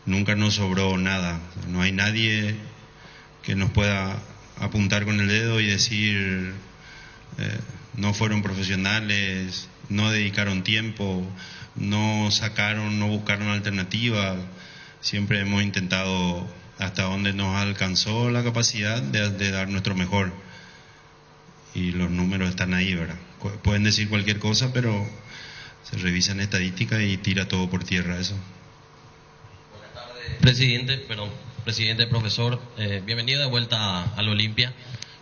nunca nos sobró nada. No hay nadie que nos pueda apuntar con el dedo y decir no fueron profesionales, no dedicaron tiempo, no buscaron alternativas. Siempre hemos intentado, hasta donde nos alcanzó la capacidad, de dar nuestro mejor. Y los números están ahí, ¿verdad? Pueden decir cualquier cosa, pero se revisan estadísticas y tira todo por tierra eso. Buenas tardes, presidente, profesor, bienvenido de vuelta al Olimpia.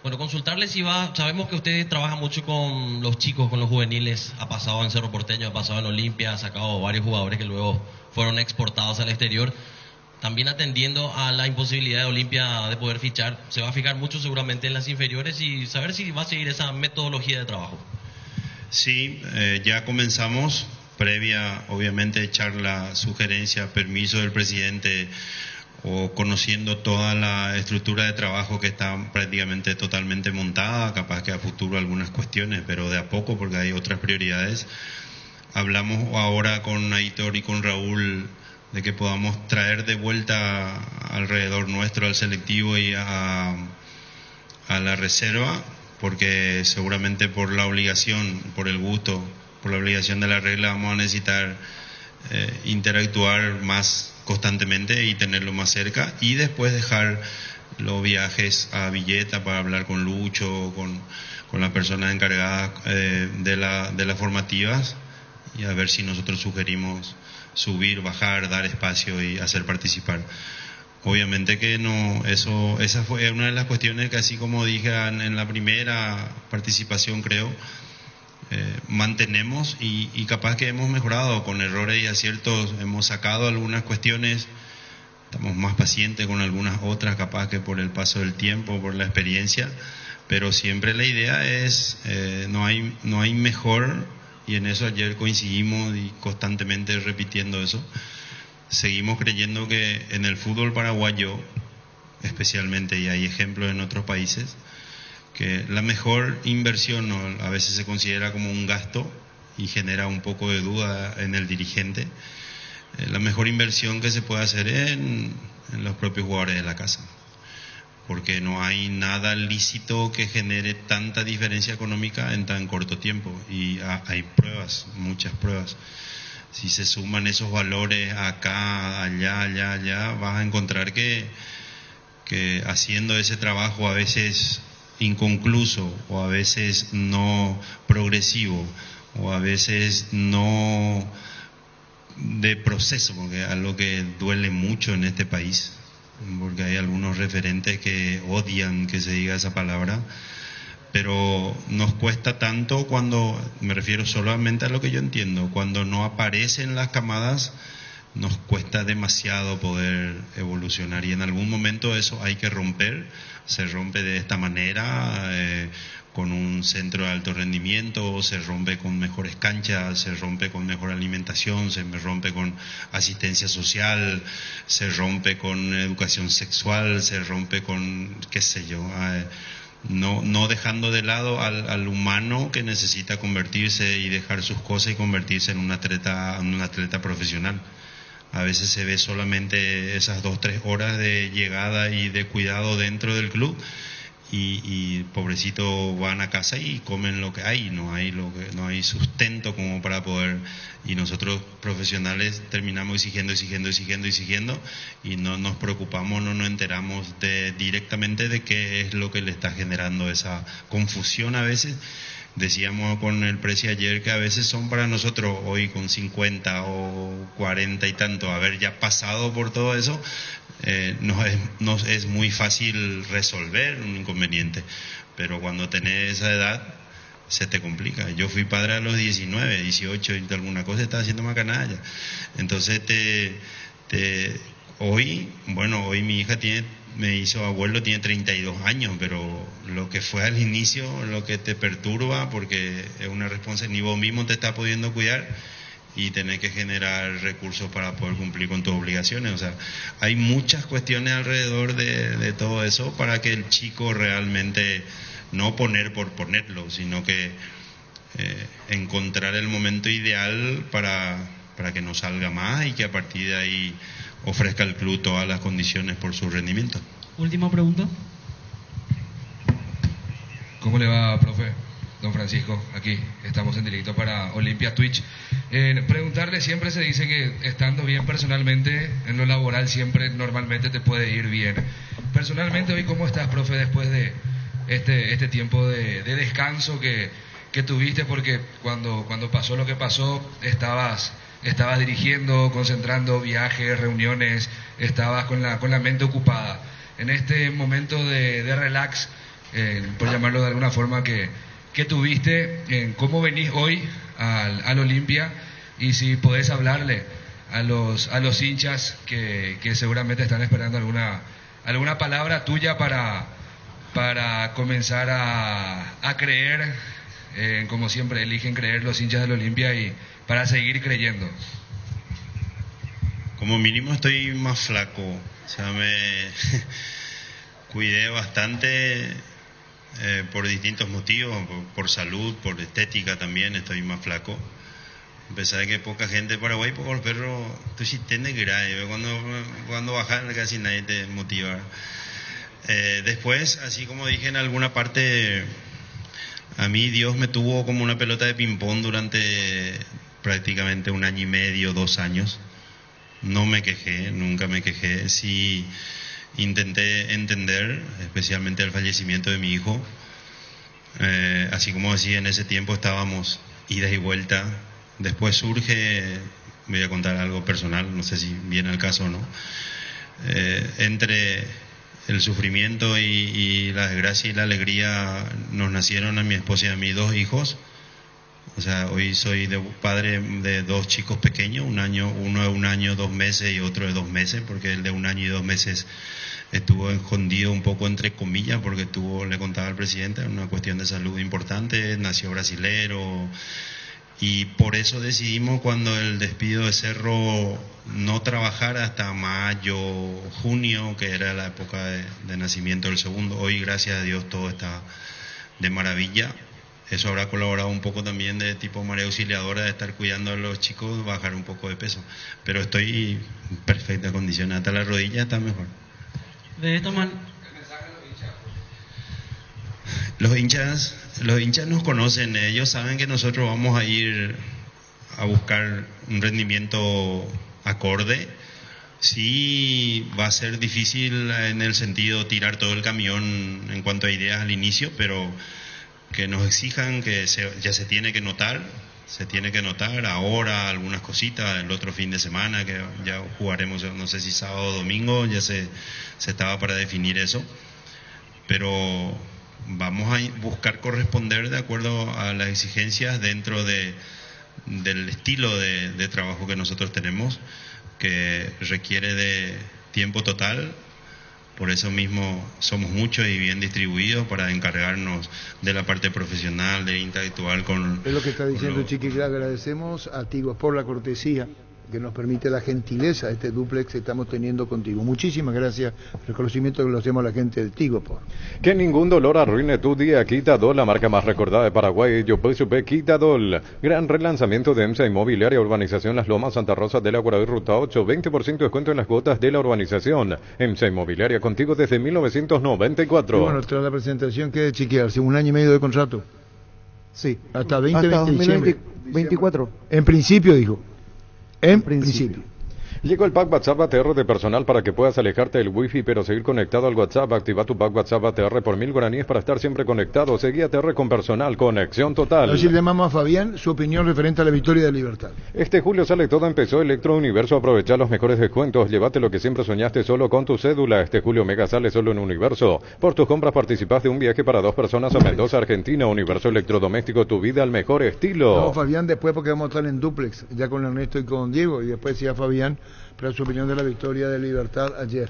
Bueno, consultarle si sabemos que usted trabaja mucho con los chicos, con los juveniles, ha pasado en Cerro Porteño, ha pasado en Olimpia, ha sacado varios jugadores que luego fueron exportados al exterior. También atendiendo a la imposibilidad de Olimpia de poder fichar, se va a fijar mucho seguramente en las inferiores y saber si va a seguir esa metodología de trabajo. Sí, ya comenzamos, previa obviamente charla, sugerencia, permiso del presidente, o conociendo toda la estructura de trabajo que está prácticamente totalmente montada, capaz que a futuro algunas cuestiones, pero de a poco porque hay otras prioridades. Hablamos ahora con Aitor y con Raúl de que podamos traer de vuelta alrededor nuestro al selectivo y a la reserva, porque seguramente por la obligación, por el gusto, por la obligación de la regla vamos a necesitar interactuar más constantemente y tenerlo más cerca, y después dejar los viajes a Villeta para hablar con Lucho, con las personas encargadas de las formativas, y a ver si nosotros sugerimos subir, bajar, dar espacio y hacer participar. Obviamente que no, esa fue una de las cuestiones que, así como dije en la primera participación, creo, mantenemos y capaz que hemos mejorado con errores y aciertos, hemos sacado algunas cuestiones, estamos más pacientes con algunas otras, capaz que por el paso del tiempo, por la experiencia, pero siempre la idea es, no hay mejor, y en eso ayer coincidimos y constantemente repitiendo eso. Seguimos creyendo que en el fútbol paraguayo, especialmente, y hay ejemplos en otros países, que la mejor inversión, ¿no?, a veces se considera como un gasto y genera un poco de duda en el dirigente. La mejor inversión que se puede hacer en los propios jugadores de la casa, porque no hay nada lícito que genere tanta diferencia económica en tan corto tiempo, y hay pruebas, muchas pruebas. Si se suman esos valores acá, allá, vas a encontrar que haciendo ese trabajo a veces inconcluso, o a veces no progresivo, o a veces no de proceso, porque es algo que duele mucho en este país, porque hay algunos referentes que odian que se diga esa palabra, pero nos cuesta tanto cuando, me refiero solamente a lo que yo entiendo, cuando no aparecen las camadas, nos cuesta demasiado poder evolucionar, y en algún momento eso hay que romper. Se rompe de esta manera, con un centro de alto rendimiento, se rompe con mejores canchas, se rompe con mejor alimentación, se rompe con asistencia social, se rompe con educación sexual, se rompe con, qué sé yo, no dejando de lado al humano que necesita convertirse y dejar sus cosas y convertirse en un atleta profesional. A veces se ve solamente esas 2-3 horas de llegada y de cuidado dentro del club, y pobrecito van a casa y comen lo que hay, no hay sustento como para poder, y nosotros profesionales terminamos exigiendo, y no nos preocupamos, no nos enteramos directamente de qué es lo que le está generando esa confusión a veces. Decíamos con el precio ayer que a veces son para nosotros, hoy con 50 o 40 y tanto, haber ya pasado por todo eso, nos es muy fácil resolver un inconveniente, pero cuando tenés esa edad se te complica. Yo fui padre a los 19, 18 y alguna cosa estaba haciendo más canalla. Entonces hoy mi hija tiene me hizo abuelo, tiene 32 años, pero lo que fue al inicio, lo que te perturba, porque es una responsabilidad, ni vos mismo te estás pudiendo cuidar y tenés que generar recursos para poder cumplir con tus obligaciones. O sea, hay muchas cuestiones alrededor de todo eso para que el chico realmente, no poner por ponerlo, sino que encontrar el momento ideal para que no salga más y que a partir de ahí ofrezca al club todas las condiciones por su rendimiento. Última pregunta. ¿Cómo le va, profe? Don Francisco, aquí estamos en directo para Olimpia Twitch. Preguntarle, siempre se dice que estando bien personalmente, en lo laboral siempre normalmente te puede ir bien. Personalmente, hoy, ¿cómo estás, profe, después de este tiempo de descanso que tuviste? Porque cuando pasó lo que pasó, estabas dirigiendo, concentrando viajes, reuniones, estabas con la mente ocupada. En este momento de relax, por llamarlo de alguna forma, que tuviste, ¿cómo venís hoy al Olimpia? Y si podés hablarle a los hinchas que seguramente están esperando alguna palabra tuya para comenzar a creer, como siempre eligen creer los hinchas del Olimpia, y para seguir creyendo. Como mínimo estoy más flaco, o sea, me cuidé bastante por distintos motivos, por salud, por estética también, estoy más flaco. A pesar de que poca gente de Paraguay, porque los perros, tú sí tienes grave, cuando bajan casi nadie te motiva. Después, así como dije en alguna parte, a mí Dios me tuvo como una pelota de ping-pong durante prácticamente 1 año y medio, 2 años. No me quejé, nunca me quejé. Sí intenté entender, especialmente el fallecimiento de mi hijo. Así como decía, en ese tiempo estábamos ida y vuelta. Después surge, voy a contar algo personal, no sé si viene al caso o no, entre el sufrimiento y la desgracia y la alegría, nos nacieron a mi esposa y a mí 2 hijos. O sea, hoy soy padre de 2 chicos pequeños, uno de 1 año, 2 meses y otro de 2 meses, porque el de 1 año y 2 meses estuvo escondido un poco entre comillas, porque le contaba al presidente, una cuestión de salud importante, nació brasilero, y por eso decidimos, cuando el despido de Cerro, no trabajar hasta mayo, junio, que era la época de nacimiento del segundo. Hoy, gracias a Dios, todo está de maravilla. Eso habrá colaborado un poco también de tipo María Auxiliadora, de estar cuidando a los chicos, bajar un poco de peso. Pero estoy en perfecta condición, hasta la rodilla está mejor. De esta manera, los hinchas nos conocen, ellos saben que nosotros vamos a ir a buscar un rendimiento acorde. Sí, va a ser difícil en el sentido tirar todo el camión en cuanto a ideas al inicio, pero que nos exijan que ya se tiene que notar ahora algunas cositas. El otro fin de semana, que ya jugaremos, no sé si sábado o domingo, ya se estaba para definir eso, pero vamos a buscar corresponder de acuerdo a las exigencias dentro del estilo de trabajo que nosotros tenemos, que requiere de tiempo total. Por eso mismo somos muchos y bien distribuidos para encargarnos de la parte profesional, de intelectual con... Es lo que está diciendo Chiqui, que agradecemos a Tigo por la cortesía que nos permite, la gentileza de este duplex que estamos teniendo contigo. Muchísimas gracias, reconocimiento que lo hacemos a la gente de Tigo. Que ningún dolor arruine tu día. Quitadol, la marca más recordada de Paraguay. Yo supe Quitadol. Gran relanzamiento de EMSA Inmobiliaria, Urbanización Las Lomas, Santa Rosa de la Guardia, Ruta 8. 20% de descuento en las cuotas de la urbanización. EMSA Inmobiliaria, contigo desde 1994. Y bueno, tras la presentación, ¿qué de chequearse? 1 año y medio de contrato. Sí. Hasta 20 diciembre. 24. En principio, dijo. En principio. Llegó el pack WhatsApp ATR de personal para que puedas alejarte del wifi pero seguir conectado al WhatsApp. Activa tu pack WhatsApp ATR por 1000 guaraníes para estar siempre conectado. Seguí ATR con personal, conexión total. Así le llamamos a Fabián su opinión referente a la victoria de Libertad. Este julio sale todo, empezó Electro Universo. Aprovecha los mejores descuentos. Llévate lo que siempre soñaste solo con tu cédula. Este julio Mega sale solo en Universo. Por tus compras participás de un viaje para 2 personas a Mendoza, Argentina. Universo Electrodoméstico, tu vida al mejor estilo. No, Fabián, después, porque vamos a estar en duplex, ya con Ernesto y con Diego, y después sí a Fabián para su opinión de la victoria de Libertad ayer.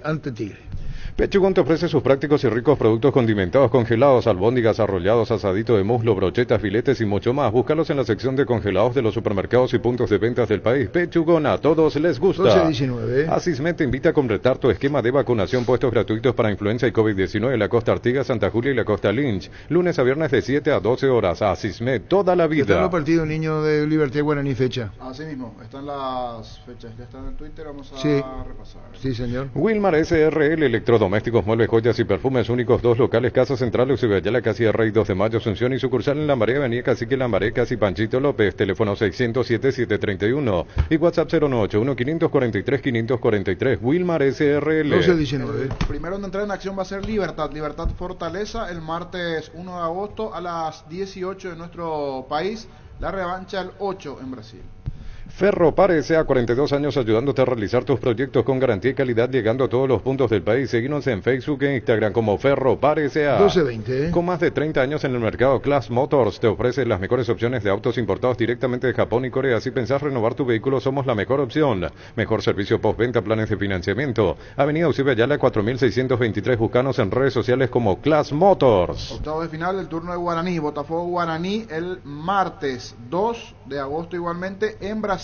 ante Tigre. Pechugón te ofrece sus prácticos y ricos productos condimentados, congelados, albóndigas, arrollados, asadito de muslo, brochetas, filetes y mucho más. Búscalos en la sección de congelados de los supermercados y puntos de ventas del país. Pechugón, a todos les gusta. 12-19. Asismed te invita a completar tu esquema de vacunación, puestos gratuitos para influenza y COVID-19 en la Costa Artigas, Santa Julia y la Costa Lynch. Lunes a viernes de 7 a 12 horas. Asismed, toda la vida. Están los partidos Niño de Libertad Guaraní fecha. Así mismo, están las fechas, ya están en Twitter, vamos a repasar. Sí, señor. Wilmar SRL, electrodomésticos, muebles, joyas y perfumes únicos, 2 locales, Casa Central, Ucibeyala, Casi Rey 2 de Mayo, Asunción y sucursal en Lambaré, Avenida Cacique Lambaré, Casi Panchito López, teléfono 607-731 y WhatsApp 098-1-543-543, Wilmar SRL. 12-19. El primero en entrar en acción va a ser Libertad Fortaleza, el martes 1 de agosto a las 18 de nuestro país, la revancha el 8 en Brasil. Ferropar S.A. 42 años ayudándote a realizar tus proyectos con garantía y calidad, llegando a todos los puntos del país. Seguinos en Facebook e Instagram como Ferropar S.A. 12-20. Con más de 30 años en el mercado, Class Motors te ofrece las mejores opciones de autos importados directamente de Japón y Corea. Si pensás renovar tu vehículo, somos la mejor opción. Mejor servicio postventa, planes de financiamiento. Avenida Ucibeyala 4623. Buscanos en redes sociales como Class Motors. Octavo de final, el turno de Guaraní. Botafogo Guaraní el martes 2 de agosto igualmente en Brasil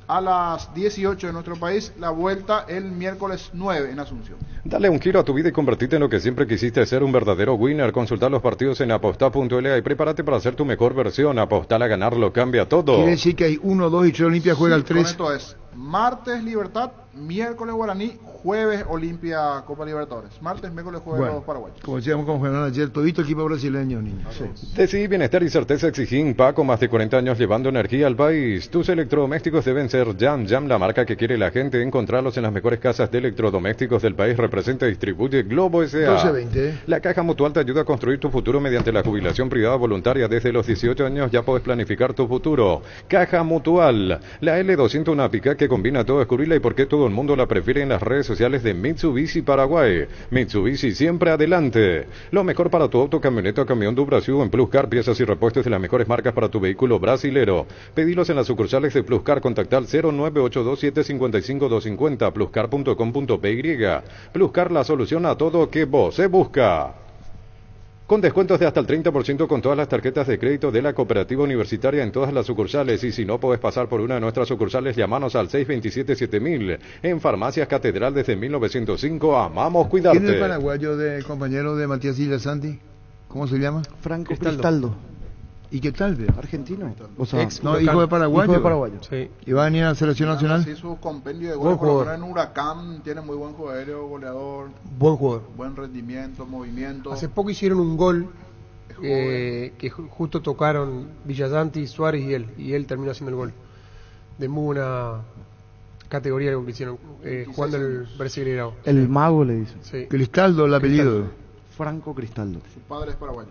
a las 18 de nuestro país, la vuelta el miércoles 9 en Asunción. Dale un giro a tu vida y convertirte en lo que siempre quisiste ser, un verdadero winner. Consulta los partidos en aposta.la y prepárate para hacer tu mejor versión. Apostar a ganar lo cambia todo. Quiere decir que hay 1, 2 y 3 Olimpia juega el 3. Con esto es martes Libertad, miércoles Guaraní, jueves Olimpia Copa Libertadores. Martes, miércoles, jueves los paraguayos. Como decíamos con Fernando ayer, todito equipo brasileño, niños. Sí. Decidí bienestar y certeza Exigín, Paco, más de 40 años llevando energía al país. Tus electrodomésticos deben ser Jam, la marca que quiere la gente. Encontrarlos en las mejores casas de electrodomésticos del país. Representa y distribuye Globo S.A. 12-20. La Caja Mutual te ayuda a construir tu futuro mediante la jubilación privada voluntaria. Desde los 18 años ya puedes planificar tu futuro. Caja Mutual. La L200, una pick-up que combina todo. Descubrirla y por qué todo el mundo la prefiere en las redes sociales de Mitsubishi Paraguay. Mitsubishi siempre adelante. Lo mejor para tu auto, camioneta o camión de Brasil en Pluscar, piezas y repuestos de las mejores marcas para tu vehículo brasilero. Pedilos en las sucursales de Pluscar, contactar 0982755250, pluscar.com.py. Pluscar, la solución a todo que vos se busca. Con descuentos de hasta el 30% con todas las tarjetas de crédito de la Cooperativa Universitaria en todas las sucursales. Y si no podés pasar por una de nuestras sucursales, llamanos al 627-7000. En Farmacias Catedral desde 1905. Amamos cuidarte. ¿Quién es el paraguayo del compañero de Matías Silva Santi? ¿Cómo se llama? Franco Cristaldo. ¿Y qué tal, veo? Argentino. O sea, hijo de paraguayo. Hijo de paraguayo. Sí. ¿Y va a venir a la selección nacional? Sí, su compendio de goles, por lo menos en Huracán, tiene muy buen juego aéreo, goleador. Buen jugador. Buen rendimiento, movimiento. Hace poco hicieron un gol que justo tocaron Villasanti, Suárez y él terminó haciendo el gol. De muy buena categoría lo que hicieron, jugando el Brasileirao. El mago le dicen. Sí. Cristaldo, el apellido. Franco Cristaldo. Su padre es paraguayo.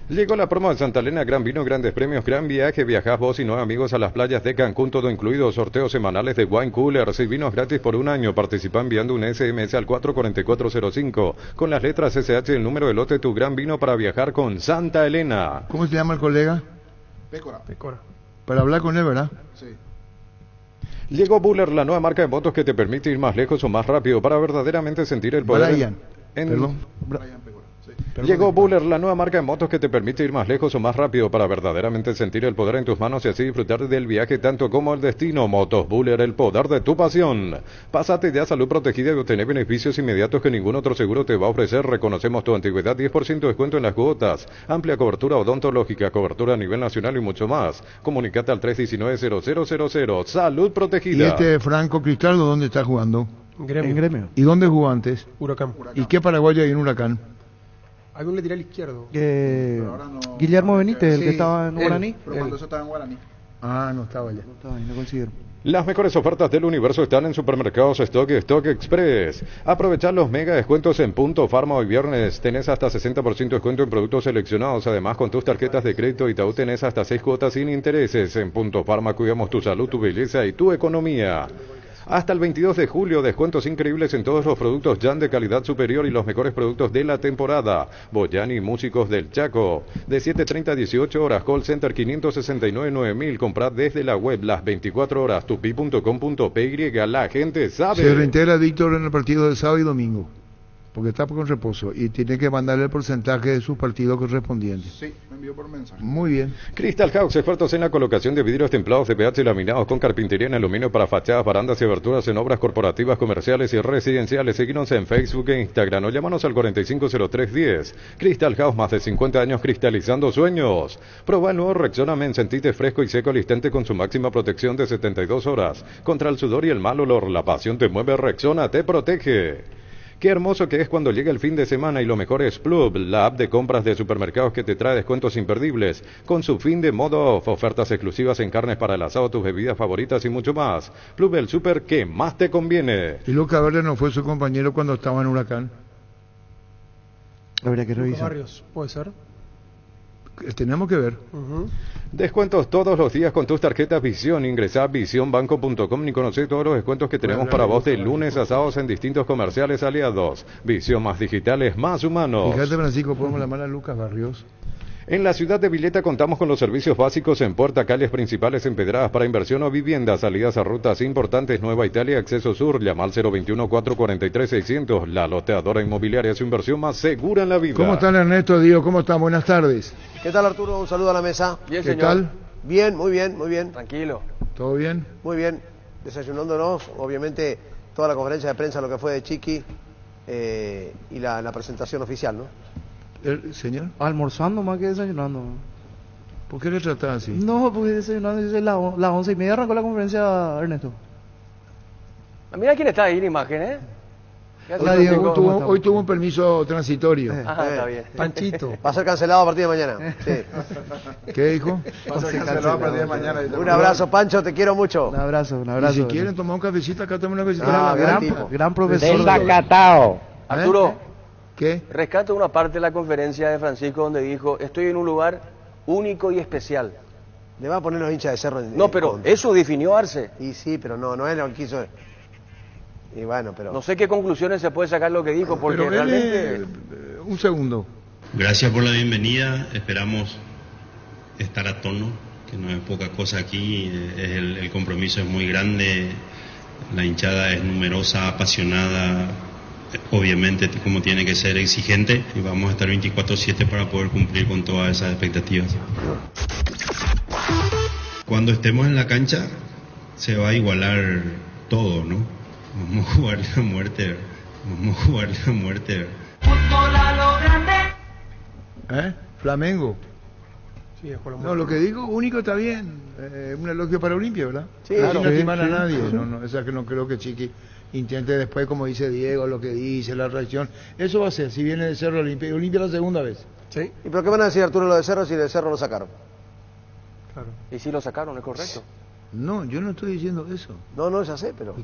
Llegó la promo de Santa Elena, gran vino, grandes premios, gran viaje. Viajás vos y 9 amigos a las playas de Cancún, todo incluido. Sorteos semanales de wine coolers y vinos gratis por un año. Participa enviando un SMS al 44405 con las letras SH, el número de lote, tu gran vino para viajar con Santa Elena. ¿Cómo se llama el colega? Pécora. Para hablar con él, ¿verdad? Sí. Llegó Buller, la nueva marca de motos que te permite ir más lejos o más rápido para verdaderamente sentir el poder. Brian Pécora. Llegó Buller, la nueva marca de motos que te permite ir más lejos o más rápido para verdaderamente sentir el poder en tus manos y así disfrutar del viaje tanto como el destino. Motos Buller, el poder de tu pasión. Pásate ya a Salud Protegida y obtener beneficios inmediatos que ningún otro seguro te va a ofrecer. Reconocemos tu antigüedad, 10% de descuento en las cuotas, amplia cobertura odontológica, cobertura a nivel nacional y mucho más. Comunicate al 319-0000. Salud Protegida. ¿Y este Franco Cristaldo dónde está jugando? Gremio. En Gremio. ¿Y dónde jugó antes? Huracán. ¿Y qué paraguayo hay en Huracán? Hay un lateral izquierdo. Guillermo Benítez, el Sí, que estaba en Guaraní. Pero cuando eso estaba en Guaraní. Ah, no estaba allá. No estaba ahí, no consiguieron. Las mejores ofertas del universo están en Supermercados Stock y Stock Express. Aprovechar los mega descuentos en Punto Farma hoy viernes. Tenés hasta 60% de descuento en productos seleccionados. Además, con tus tarjetas de crédito Itaú tenés hasta 6 cuotas sin intereses. En Punto Farma cuidamos tu salud, tu belleza y tu economía. Hasta el 22 de julio, descuentos increíbles en todos los productos Jan de calidad superior y los mejores productos de la temporada. Boyani Músicos del Chaco. De 7:30 a 18 horas, call center 569-9000. Comprad desde la web las 24 horas, tupi.com.py. La gente sabe. Se reintegra Víctor en el partido del sábado y domingo, porque está con reposo y tiene que mandarle el porcentaje de sus partidos correspondientes. Sí, me envió por mensaje. Muy bien. Crystal House, expertos en la colocación de vidrios templados de pH laminados con carpintería en aluminio para fachadas, barandas y aberturas en obras corporativas, comerciales y residenciales. Seguinos en Facebook e Instagram o llámanos al 450310. Crystal House, más de 50 años cristalizando sueños. Proba el nuevo Rexona Men, sentite fresco y seco al instante con su máxima protección de 72 horas. Contra el sudor y el mal olor, la pasión te mueve, Rexona te protege. Qué hermoso que es cuando llega el fin de semana y lo mejor es Plub, la app de compras de supermercados que te trae descuentos imperdibles, con su fin de modo off, ofertas exclusivas en carnes para el asado, tus bebidas favoritas y mucho más. Plub, el super que más te conviene. ¿Y Luca Verde no fue su compañero cuando estaba en Huracán? Habría que revisar. Barrios, puede ser. Tenemos que ver. Descuentos todos los días con tus tarjetas Visión. Ingresa a visionbanco.com y conoce todos los descuentos que tenemos para vos de lunes a sábados en distintos comerciales aliados. Visión, más digitales, más humanos. Fíjate, Francisco, podemos llamar a Lucas Barrios. En la ciudad de Villeta contamos con los servicios básicos en puerta, calles principales empedradas para inversión o vivienda, salidas a rutas importantes, Nueva Italia, Acceso Sur. Llama al 021-443-600. La loteadora inmobiliaria, su inversión más segura en la vida. ¿Cómo están, Ernesto? Diego, ¿cómo están? Buenas tardes. ¿Qué tal, Arturo? Un saludo a la mesa. Bien, ¿qué tal? Bien, muy bien, muy bien. Tranquilo. ¿Todo bien? Muy bien. Desayunándonos, obviamente, toda la conferencia de prensa, lo que fue de Chiqui y la presentación oficial, ¿no? ¿Señor? Almorzando más que desayunando. ¿Por qué le trataba así? No, porque desayunando dice las 11:30 arrancó la conferencia, Ernesto. Mira quién está ahí en imagen, ¿eh? Hola, Diego, hoy tuvo un permiso transitorio. Está bien. Panchito. Va a ser cancelado a partir de mañana. Sí. ¿Qué dijo? Va a ser cancelado a partir de mañana. Un abrazo, Pancho, te quiero mucho. Un abrazo. Y si quieren tomar un cafecito, acá tomamos una cafecita. Gran profesor. Desacatado. Arturo, ¿qué? rescato una parte de la conferencia de Francisco donde dijo, estoy en un lugar único y especial. Le va a poner los hinchas de Cerro. No, pero eso definió Arce. Y sí, pero no es lo que quiso. Y bueno, pero... No sé qué conclusiones se puede sacar lo que dijo, porque pero realmente... un segundo. Gracias por la bienvenida, esperamos estar a tono, que no es poca cosa aquí, el compromiso es muy grande, la hinchada es numerosa, apasionada, obviamente como tiene que ser, exigente, y vamos a estar 24/7 para poder cumplir con todas esas expectativas. Cuando estemos en la cancha se va a igualar todo, ¿no? Vamos a jugar la muerte. Fútbol a lo grande. Flamengo. Sí, es No, lo que digo, único está bien. Un elogio para Olimpia, ¿verdad? Sí, claro, sin lastimar a sí, nadie. sí. No, esa que no creo que Chiqui intente después, como dice Diego, lo que dice, la reacción. Eso va a ser, si viene de Cerro Olimpia. Y Olimpia la segunda vez. Sí. ¿Y por qué van a decir, Arturo, lo de Cerro si de Cerro lo sacaron? Claro. Y si lo sacaron, es correcto. No, yo no estoy diciendo eso. No, ya sé, pero...